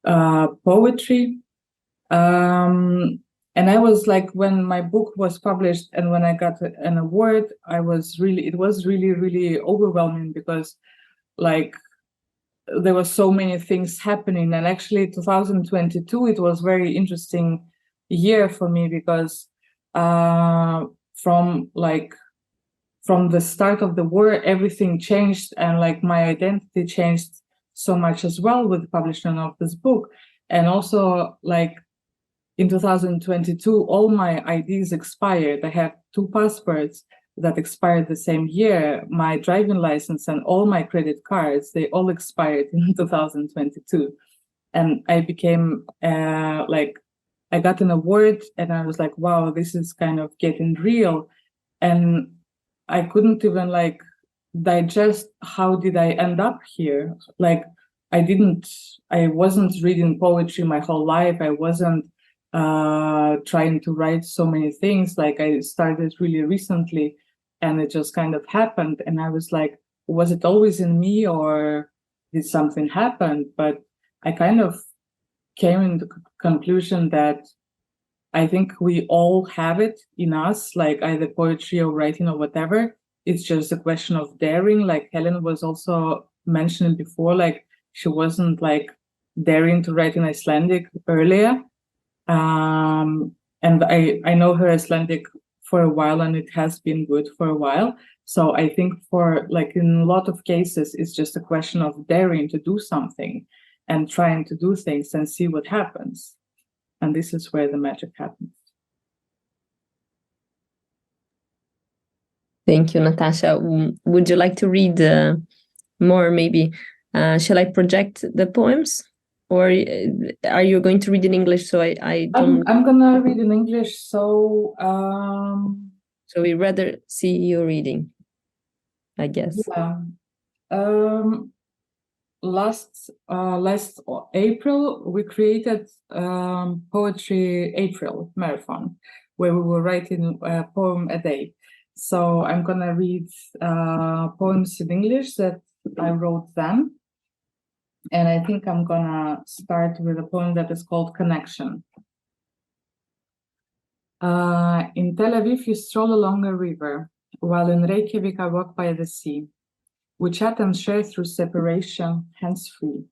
poetry. And I was like, when my book was published and when I got an award, it was really, really overwhelming because like there were so many things happening. And actually 2022, it was very interesting year for me because from the start of the war, everything changed, and like my identity changed so much as well with the publishing of this book. And also like in 2022, all my IDs expired. I have 2 passports that expired the same year. My driving license and all my credit cards, they all expired in 2022. And I became I got an award and I was like, wow, this is kind of getting real. And I couldn't even like digest how did I end up here. Like I wasn't reading poetry my whole life. I wasn't trying to write so many things. Like I started really recently and it just kind of happened. And I was like, was it always in me or did something happen? But I kind of came into the conclusion that I think we all have it in us, like either poetry or writing or whatever. It's just a question of daring. Like Helen was also mentioning before, like she wasn't like daring to write in Icelandic earlier. And I know her Icelandic for a while and it has been good for a while. So I think for like in a lot of cases, it's just a question of daring to do something and trying to do things and see what happens. And this is where the magic happens. Thank you, Natasha. Would you like to read more, maybe? Shall I project the poems? Or are you going to read in English? So I don't... I'm going to read in English, so... So we rather see you reading, I guess. Yeah. Last April, we created Poetry April Marathon, where we were writing a poem a day. So I'm going to read poems in English that I wrote then. And I think I'm going to start with a poem that is called Connection. In Tel Aviv, you stroll along a river, while in Reykjavík, I walk by the sea. We chat and share through separation, hands-free.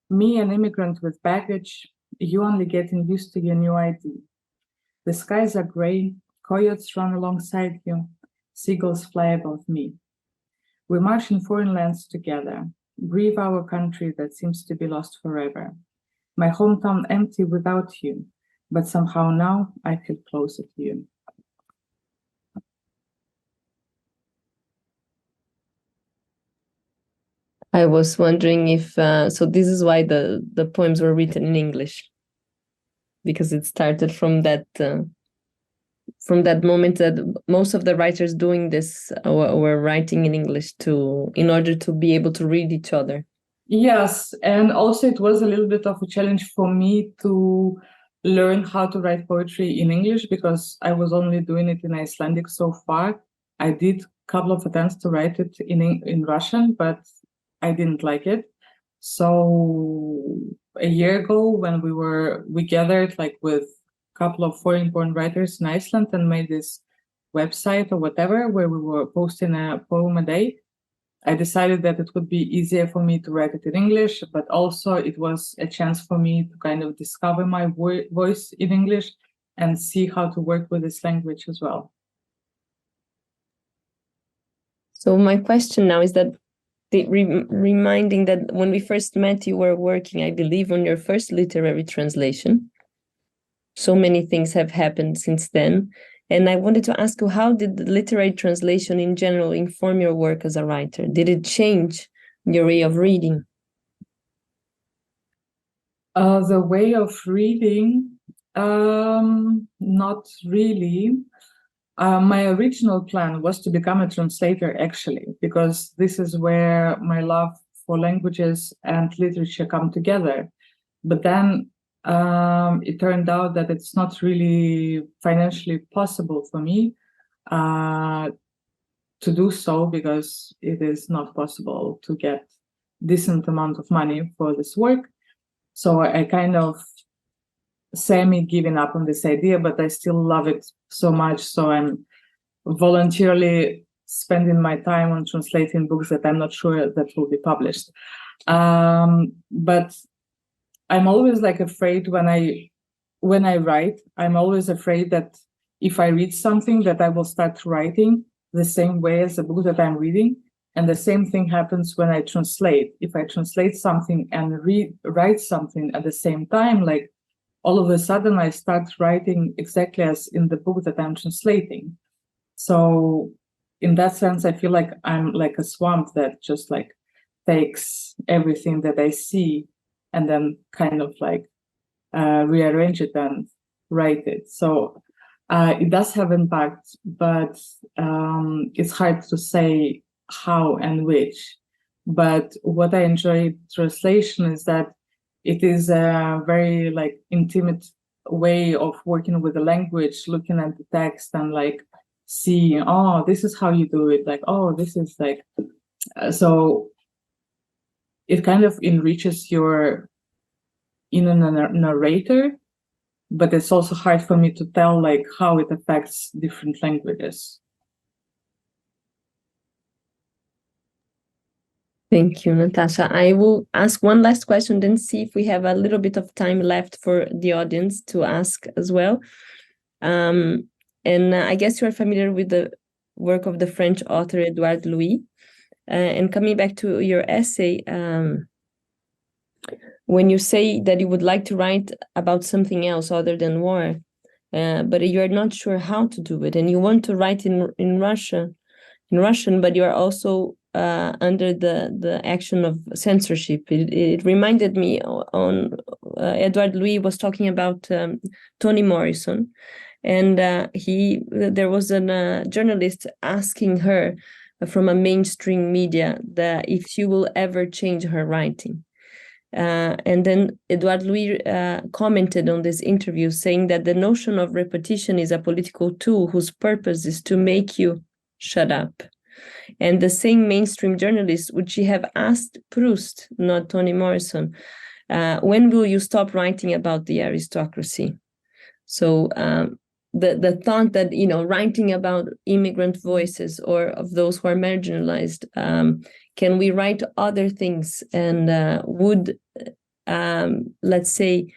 Me, an immigrant with baggage, you only getting used to your new ID. The skies are gray, coyotes run alongside you, seagulls fly above me. We march in foreign lands together, grieve our country that seems to be lost forever. My hometown empty without you, but somehow now I feel closer to you. I was wondering if, so this is why the poems were written in English, because it started from that moment that most of the writers doing this were writing in English in order to be able to read each other. Yes, and also it was a little bit of a challenge for me to learn how to write poetry in English because I was only doing it in Icelandic so far. I did a couple of attempts to write it in Russian, but I didn't like it. So a year ago when we gathered like with a couple of foreign-born writers in Iceland and made this website or whatever where we were posting a poem a day, I decided that it would be easier for me to write it in English, but also it was a chance for me to kind of discover my voice in English and see how to work with this language as well. So my question now is that reminding that when we first met, you were working, I believe, on your first literary translation. So many things have happened since then. And I wanted to ask you, how did the literary translation in general inform your work as a writer? Did it change your way of reading? The way of reading, not really. My original plan was to become a translator, actually, because this is where my love for languages and literature come together. But then it turned out that it's not really financially possible for me to do so, because it is not possible to get decent amount of money for this work. So I kind of semi-giving up on this idea, but I still love it so much. So I'm voluntarily spending my time on translating books that I'm not sure that will be published. But I'm always like afraid when I write, I'm always afraid that if I read something that I will start writing the same way as the book that I'm reading. And the same thing happens when I translate. If I translate something and write something at the same time, like all of a sudden I start writing exactly as in the book that I'm translating. So in that sense, I feel like I'm like a swamp that just like takes everything that I see and then kind of like rearrange it and write it. So it does have impact, but it's hard to say how and which. But what I enjoy translation is that it is a very like intimate way of working with the language, looking at the text and like seeing, oh, this is how you do it, like, oh, this is like so it kind of enriches your inner narrator, but it's also hard for me to tell like how it affects different languages. Thank you, Natasha. I will ask one last question, then see if we have a little bit of time left for the audience to ask as well. And I guess you are familiar with the work of the French author Edouard Louis. And coming back to your essay, when you say that you would like to write about something else other than war, but you are not sure how to do it, and you want to write in Russian, but you are also under the action of censorship. It reminded me on Edouard Louis was talking about Toni Morrison, and there was a journalist asking her from a mainstream media that if she will ever change her writing. And then Edouard Louis commented on this interview saying that the notion of repetition is a political tool whose purpose is to make you shut up. And the same mainstream journalist, would she have asked Proust, not Toni Morrison, when will you stop writing about the aristocracy? So the thought that, you know, writing about immigrant voices or of those who are marginalized, can we write other things? And would, let's say,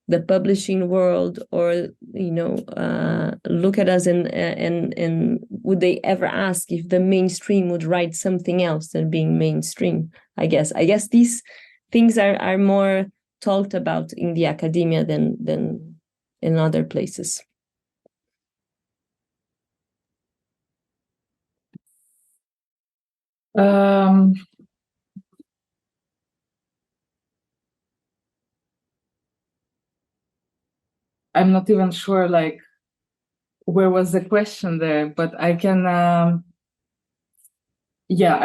the publishing world, or look at us and would they ever ask if the mainstream would write something else than being mainstream? I guess these things are more talked about in the academia than in other places. I'm not even sure like where was the question there, but I can I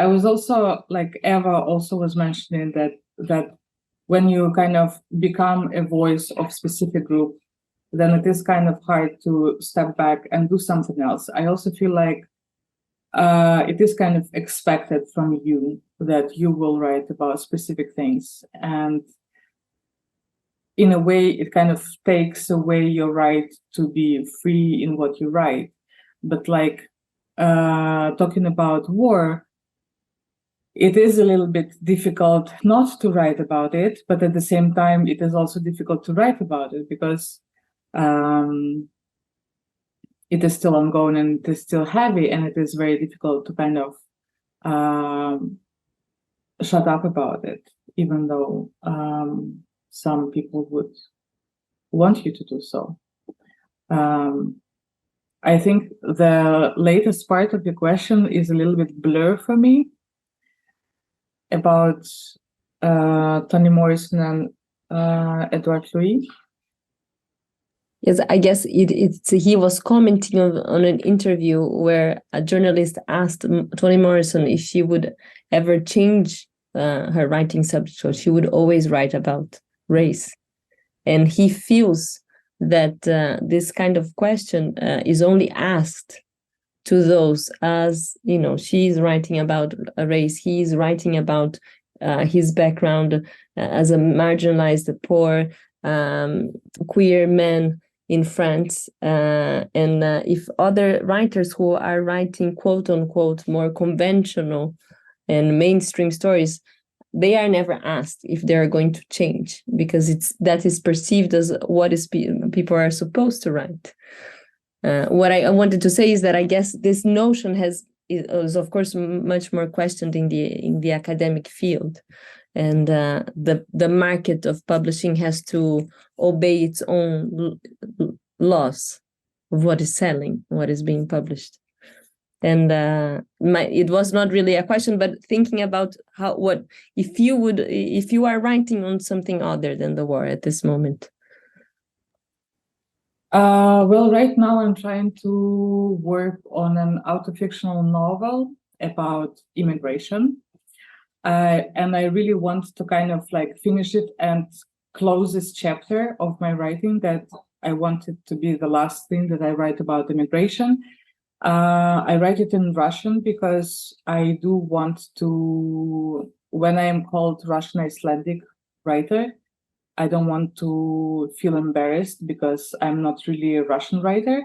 was also like Ewa also was mentioning that when you kind of become a voice of specific group, then it is kind of hard to step back and do something else. I also feel like it is kind of expected from you that you will write about specific things, and in a way it kind of takes away your right to be free in what you write. But like talking about war, it is a little bit difficult not to write about it, but at the same time it is also difficult to write about it because it is still ongoing and it is still heavy, and it is very difficult to kind of shut up about it, even though some people would want you to do so. I think the latest part of the question is a little bit blur for me about Toni Morrison and Edward Louis. Yes, I guess he was commenting on an interview where a journalist asked Toni Morrison if she would ever change her writing subject, so she would always write about race. And he feels that this kind of question is only asked to those, as you know, she's writing about a race, he's writing about his background as a marginalized, poor, queer man in France, and if other writers who are writing quote unquote more conventional and mainstream stories, they are never asked if they are going to change, because that is perceived as what is people are supposed to write. What I wanted to say is that I guess this notion is of course much more questioned in the academic field, and the market of publishing has to obey its own laws of what is selling, what is being published. And it was not really a question, but thinking about if you are writing on something other than the war at this moment. Well, right now I'm trying to work on an autofictional novel about immigration. And I really want to kind of like finish it and close this chapter of my writing that I wanted to be the last thing that I write about immigration. I write it in Russian because I do want to, when I am called Russian Icelandic writer, I don't want to feel embarrassed because I'm not really a Russian writer.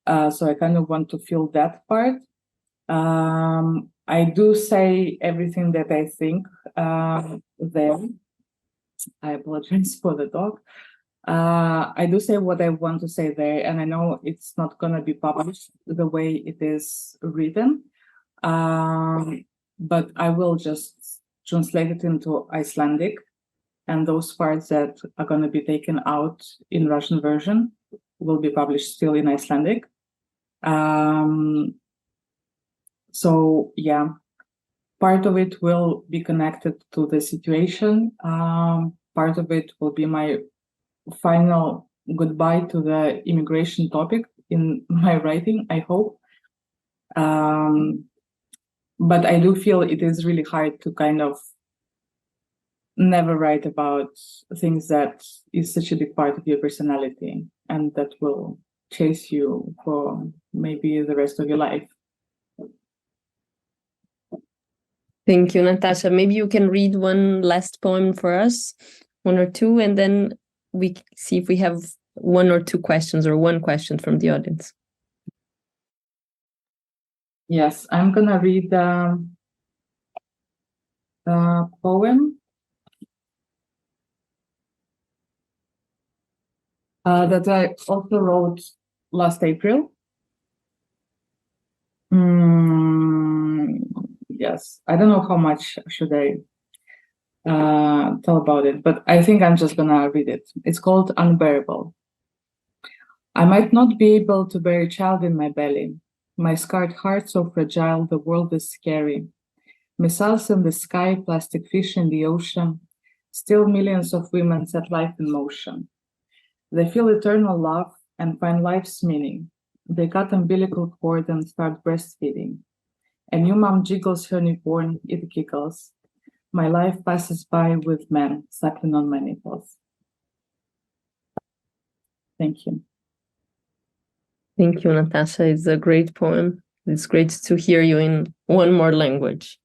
So I kind of want to feel that part. I do say everything that I think there. I apologize for the dog. I do say what I want to say there, and I know it's not going to be published the way it is written, but I will just translate it into Icelandic, and those parts that are going to be taken out in Russian version will be published still in Icelandic. So yeah, part of it will be connected to the situation. Part of it will be my final goodbye to the immigration topic in my writing, I hope. But I do feel it is really hard to kind of never write about things that is such a big part of your personality and that will chase you for maybe the rest of your life. Thank you, Natasha. Maybe you can read one last poem for us, one or two, and then we see if we have one or two questions or one question from the audience. Yes, I'm gonna read a poem that I also wrote last April. Yes, I don't know how much should I tell about it, but I think I'm just gonna read it. It's called Unbearable. I might not be able to bear a child in my belly. My scarred heart so fragile, the world is scary. Missiles in the sky, plastic fish in the ocean. Still millions of women set life in motion. They feel eternal love and find life's meaning. They cut umbilical cord and start breastfeeding. A new mom jiggles her newborn, it giggles. My life passes by with men suckling on my nipples. Thank you. Thank you, Natasha. It's a great poem. It's great to hear you in one more language.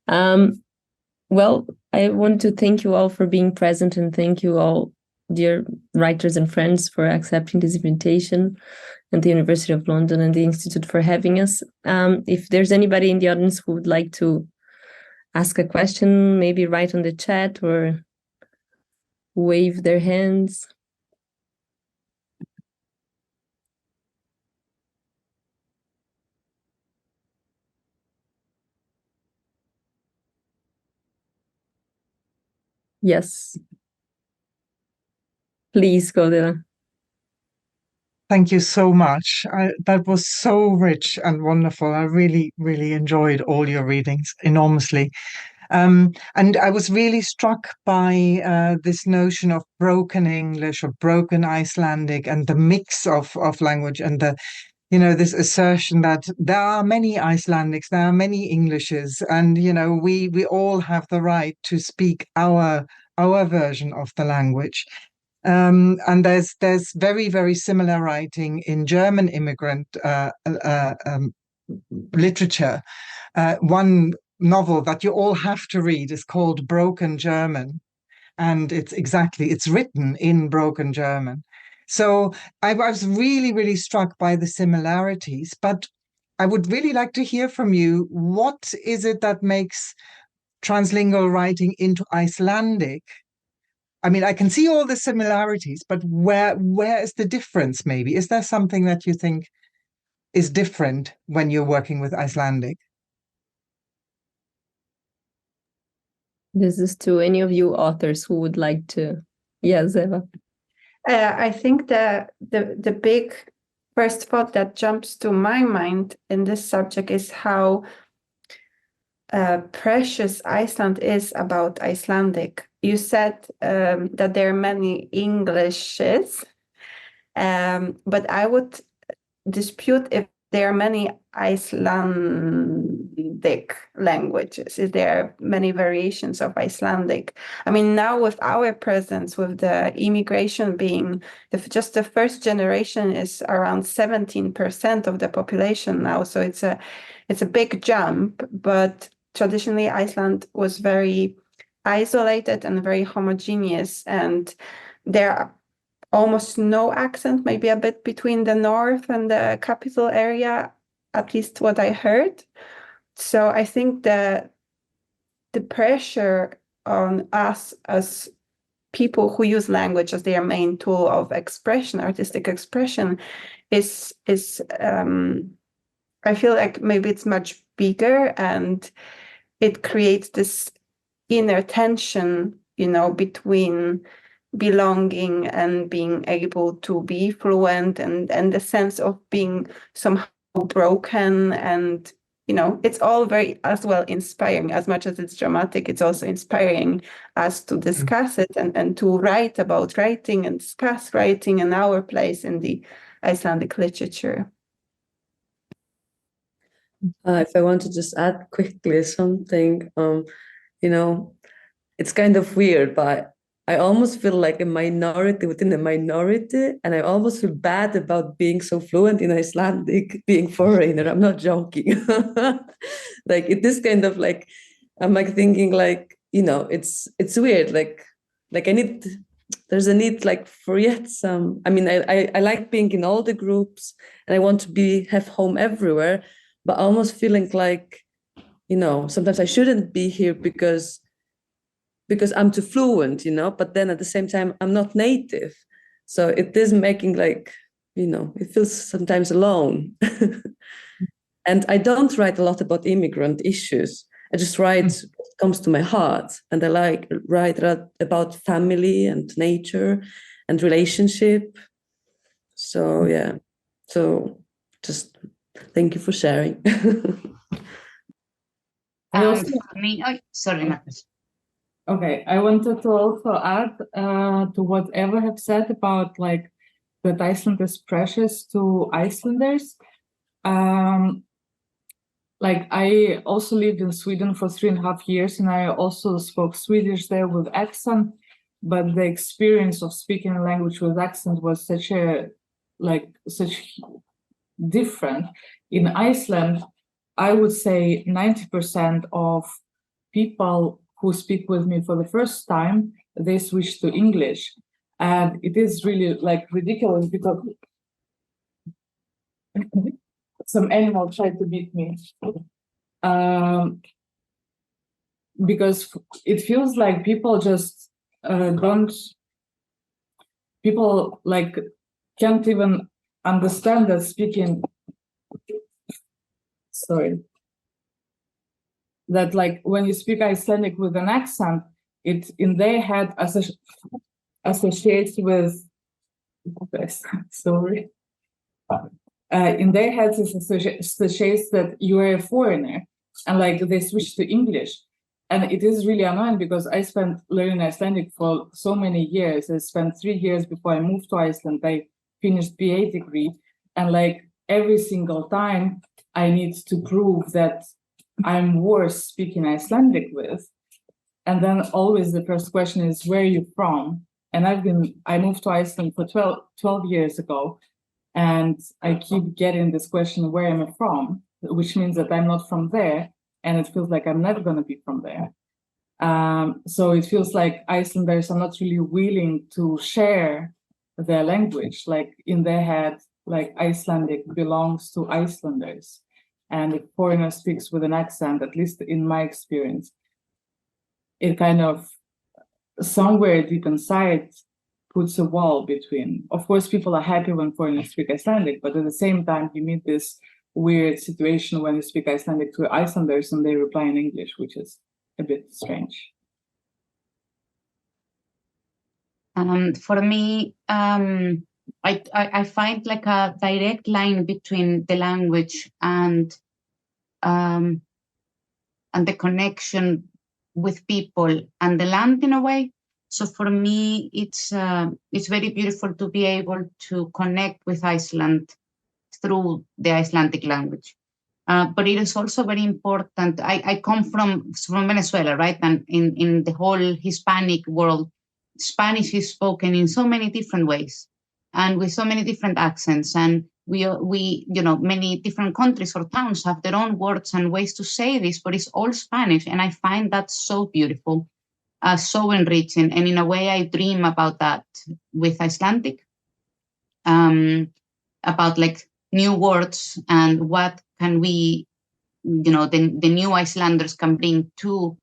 Well, I want to thank you all for being present, and thank you all, dear writers and friends, for accepting this invitation, and the University of London and the Institute for having us. If there's anybody in the audience who would like to ask a question, maybe write on the chat or wave their hands. Yes. Please, Godela. Thank you so much. That was so rich and wonderful. I really, really enjoyed all your readings enormously. And I was really struck by this notion of broken English or broken Icelandic and the mix of language and this assertion that there are many Icelandics, there are many Englishes, and, we all have the right to speak our version of the language. And there's very, very similar writing in German immigrant literature. One novel that you all have to read is called Broken German, and it's written in broken German. So I was really, really struck by the similarities, but I would really like to hear from you. What is it that makes translingual writing into Icelandic? I mean, I can see all the similarities, but where is the difference, maybe? Is there something that you think is different when you're working with Icelandic? This is to any of you authors who would like to. Yes, Ewa. I think the big first thought that jumps to my mind in this subject is how precious Iceland is about Icelandic. You said that there are many Englishes, but I would dispute if there are many Icelandic languages, if there are many variations of Icelandic. I mean, now with our presence, with the immigration being just the first generation is around 17% of the population now, so it's a big jump, but traditionally Iceland was very isolated and very homogeneous, and there are almost no accent, maybe a bit between the north and the capital area, at least what I heard. So I think the pressure on us as people who use language as their main tool of expression, artistic expression, is I feel like maybe it's much bigger, and it creates this inner tension, between belonging and being able to be fluent, and the sense of being somehow broken. And it's all very as well inspiring. As much as it's dramatic, it's also inspiring us to discuss it and to write about writing and discuss writing and our place in the Icelandic literature. If I want to just add quickly something, it's kind of weird, but I almost feel like a minority within a minority, and I almost feel bad about being so fluent in Icelandic, being foreigner. I'm not joking. Like it is kind of like, I'm like thinking like, it's weird. Like there's a need like for yet some. I mean, I like being in all the groups, and I want to have home everywhere, but almost feeling like, sometimes I shouldn't be here because I'm too fluent, but then at the same time, I'm not native. So it is making like, it feels sometimes alone. And I don't write a lot about immigrant issues. I just write what comes to my heart. And I write about family and nature and relationship. So, yeah. So just thank you for sharing. Sorry, Natasha. Okay, I wanted to also add to what Ewa have said about like that Iceland is precious to Icelanders. Like I also lived in Sweden for 3.5 years, and I also spoke Swedish there with accent. But the experience of speaking a language with accent was such different. In Iceland, I would say 90% of people who speak with me for the first time, they switch to English. And it is really like ridiculous because some animal tried to beat me. Because it feels like people just people like can't even understand that speaking, that like when you speak Icelandic with an accent, it in their head associates with, sorry, in their heads it associates that you are a foreigner, and like they switch to English. And it is really annoying because I spent learning Icelandic for so many years. I spent 3 years before I moved to Iceland. I finished BA degree, and like every single time I need to prove that I'm worth speaking Icelandic with. And then always the first question is, where are you from? And I moved to Iceland for 12 years ago, and I keep getting this question, where am I from? Which means that I'm not from there, and it feels like I'm never going to be from there. So it feels like Icelanders are not really willing to share their language. Like in their head, like Icelandic belongs to Icelanders. And if foreigner speaks with an accent, at least in my experience, it kind of somewhere deep inside puts a wall between. Of course, people are happy when foreigners speak Icelandic, but at the same time, you meet this weird situation when you speak Icelandic to Icelanders and they reply in English, which is a bit strange. For me, I find like a direct line between the language and the connection with people and the land in a way. So for me, it's very beautiful to be able to connect with Iceland through the Icelandic language. But it is also very important. I come from Venezuela, right? And in the whole Hispanic world, Spanish is spoken in so many different ways and with so many different accents. And we many different countries or towns have their own words and ways to say this, but it's all Spanish. And I find that so beautiful, so enriching. And in a way, I dream about that with Icelandic, about like new words and what can we, the new Icelanders can bring to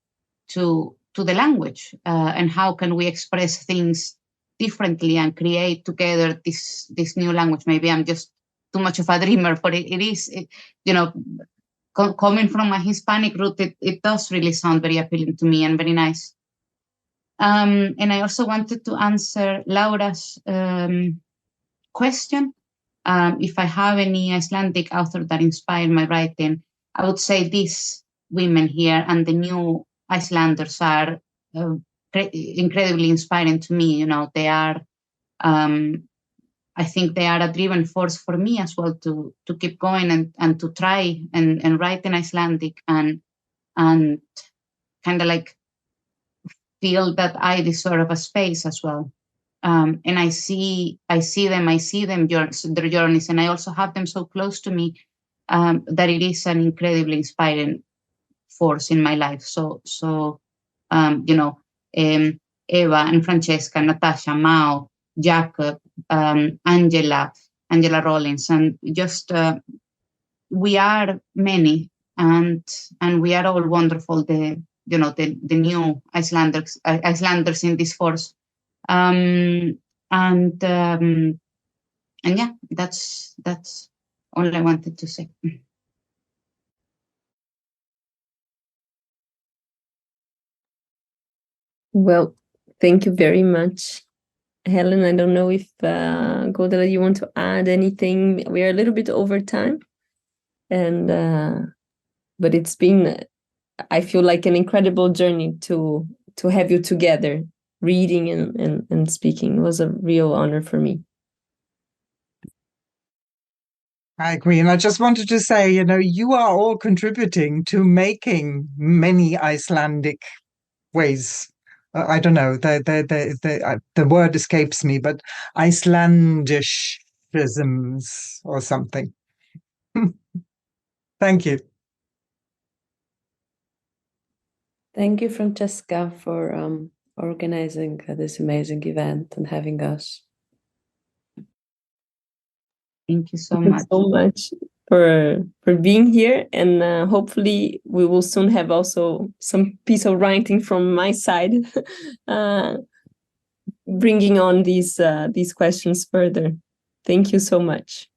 the language, and how can we express things differently and create together this new language. Maybe I'm just too much of a dreamer, but it is, coming from a Hispanic root, it does really sound very appealing to me and very nice. And I also wanted to answer Laura's question. If I have any Icelandic author that inspired my writing, I would say these women here and the new Icelanders are incredibly inspiring to me. They are, I think they are a driven force for me as well to keep going and to try and write in Icelandic and kind of like feel that I deserve a space as well. And I see them their journeys, and I also have them so close to me that it is an incredibly inspiring force in my life. So Ewa and Francesca, Natasha, Mao, Jacob, Angela Rollins, and just we are many, and we are all wonderful. The new Icelanders in this force. And yeah, that's all I wanted to say. Well, thank you very much, Helen. I don't know if Godela, you want to add anything. We are a little bit over time, and but it's been, I feel like, an incredible journey to have you together, reading and speaking. It was a real honor for me. I agree. And I just wanted to say, you are all contributing to making many Icelandic ways. I don't know, the word escapes me, but Icelandishisms or something. Thank you. Thank you, Francesca, for organizing this amazing event and having us. Thank you so much. So much for being here, and hopefully we will soon have also some piece of writing from my side, bringing on these questions further. Thank you so much.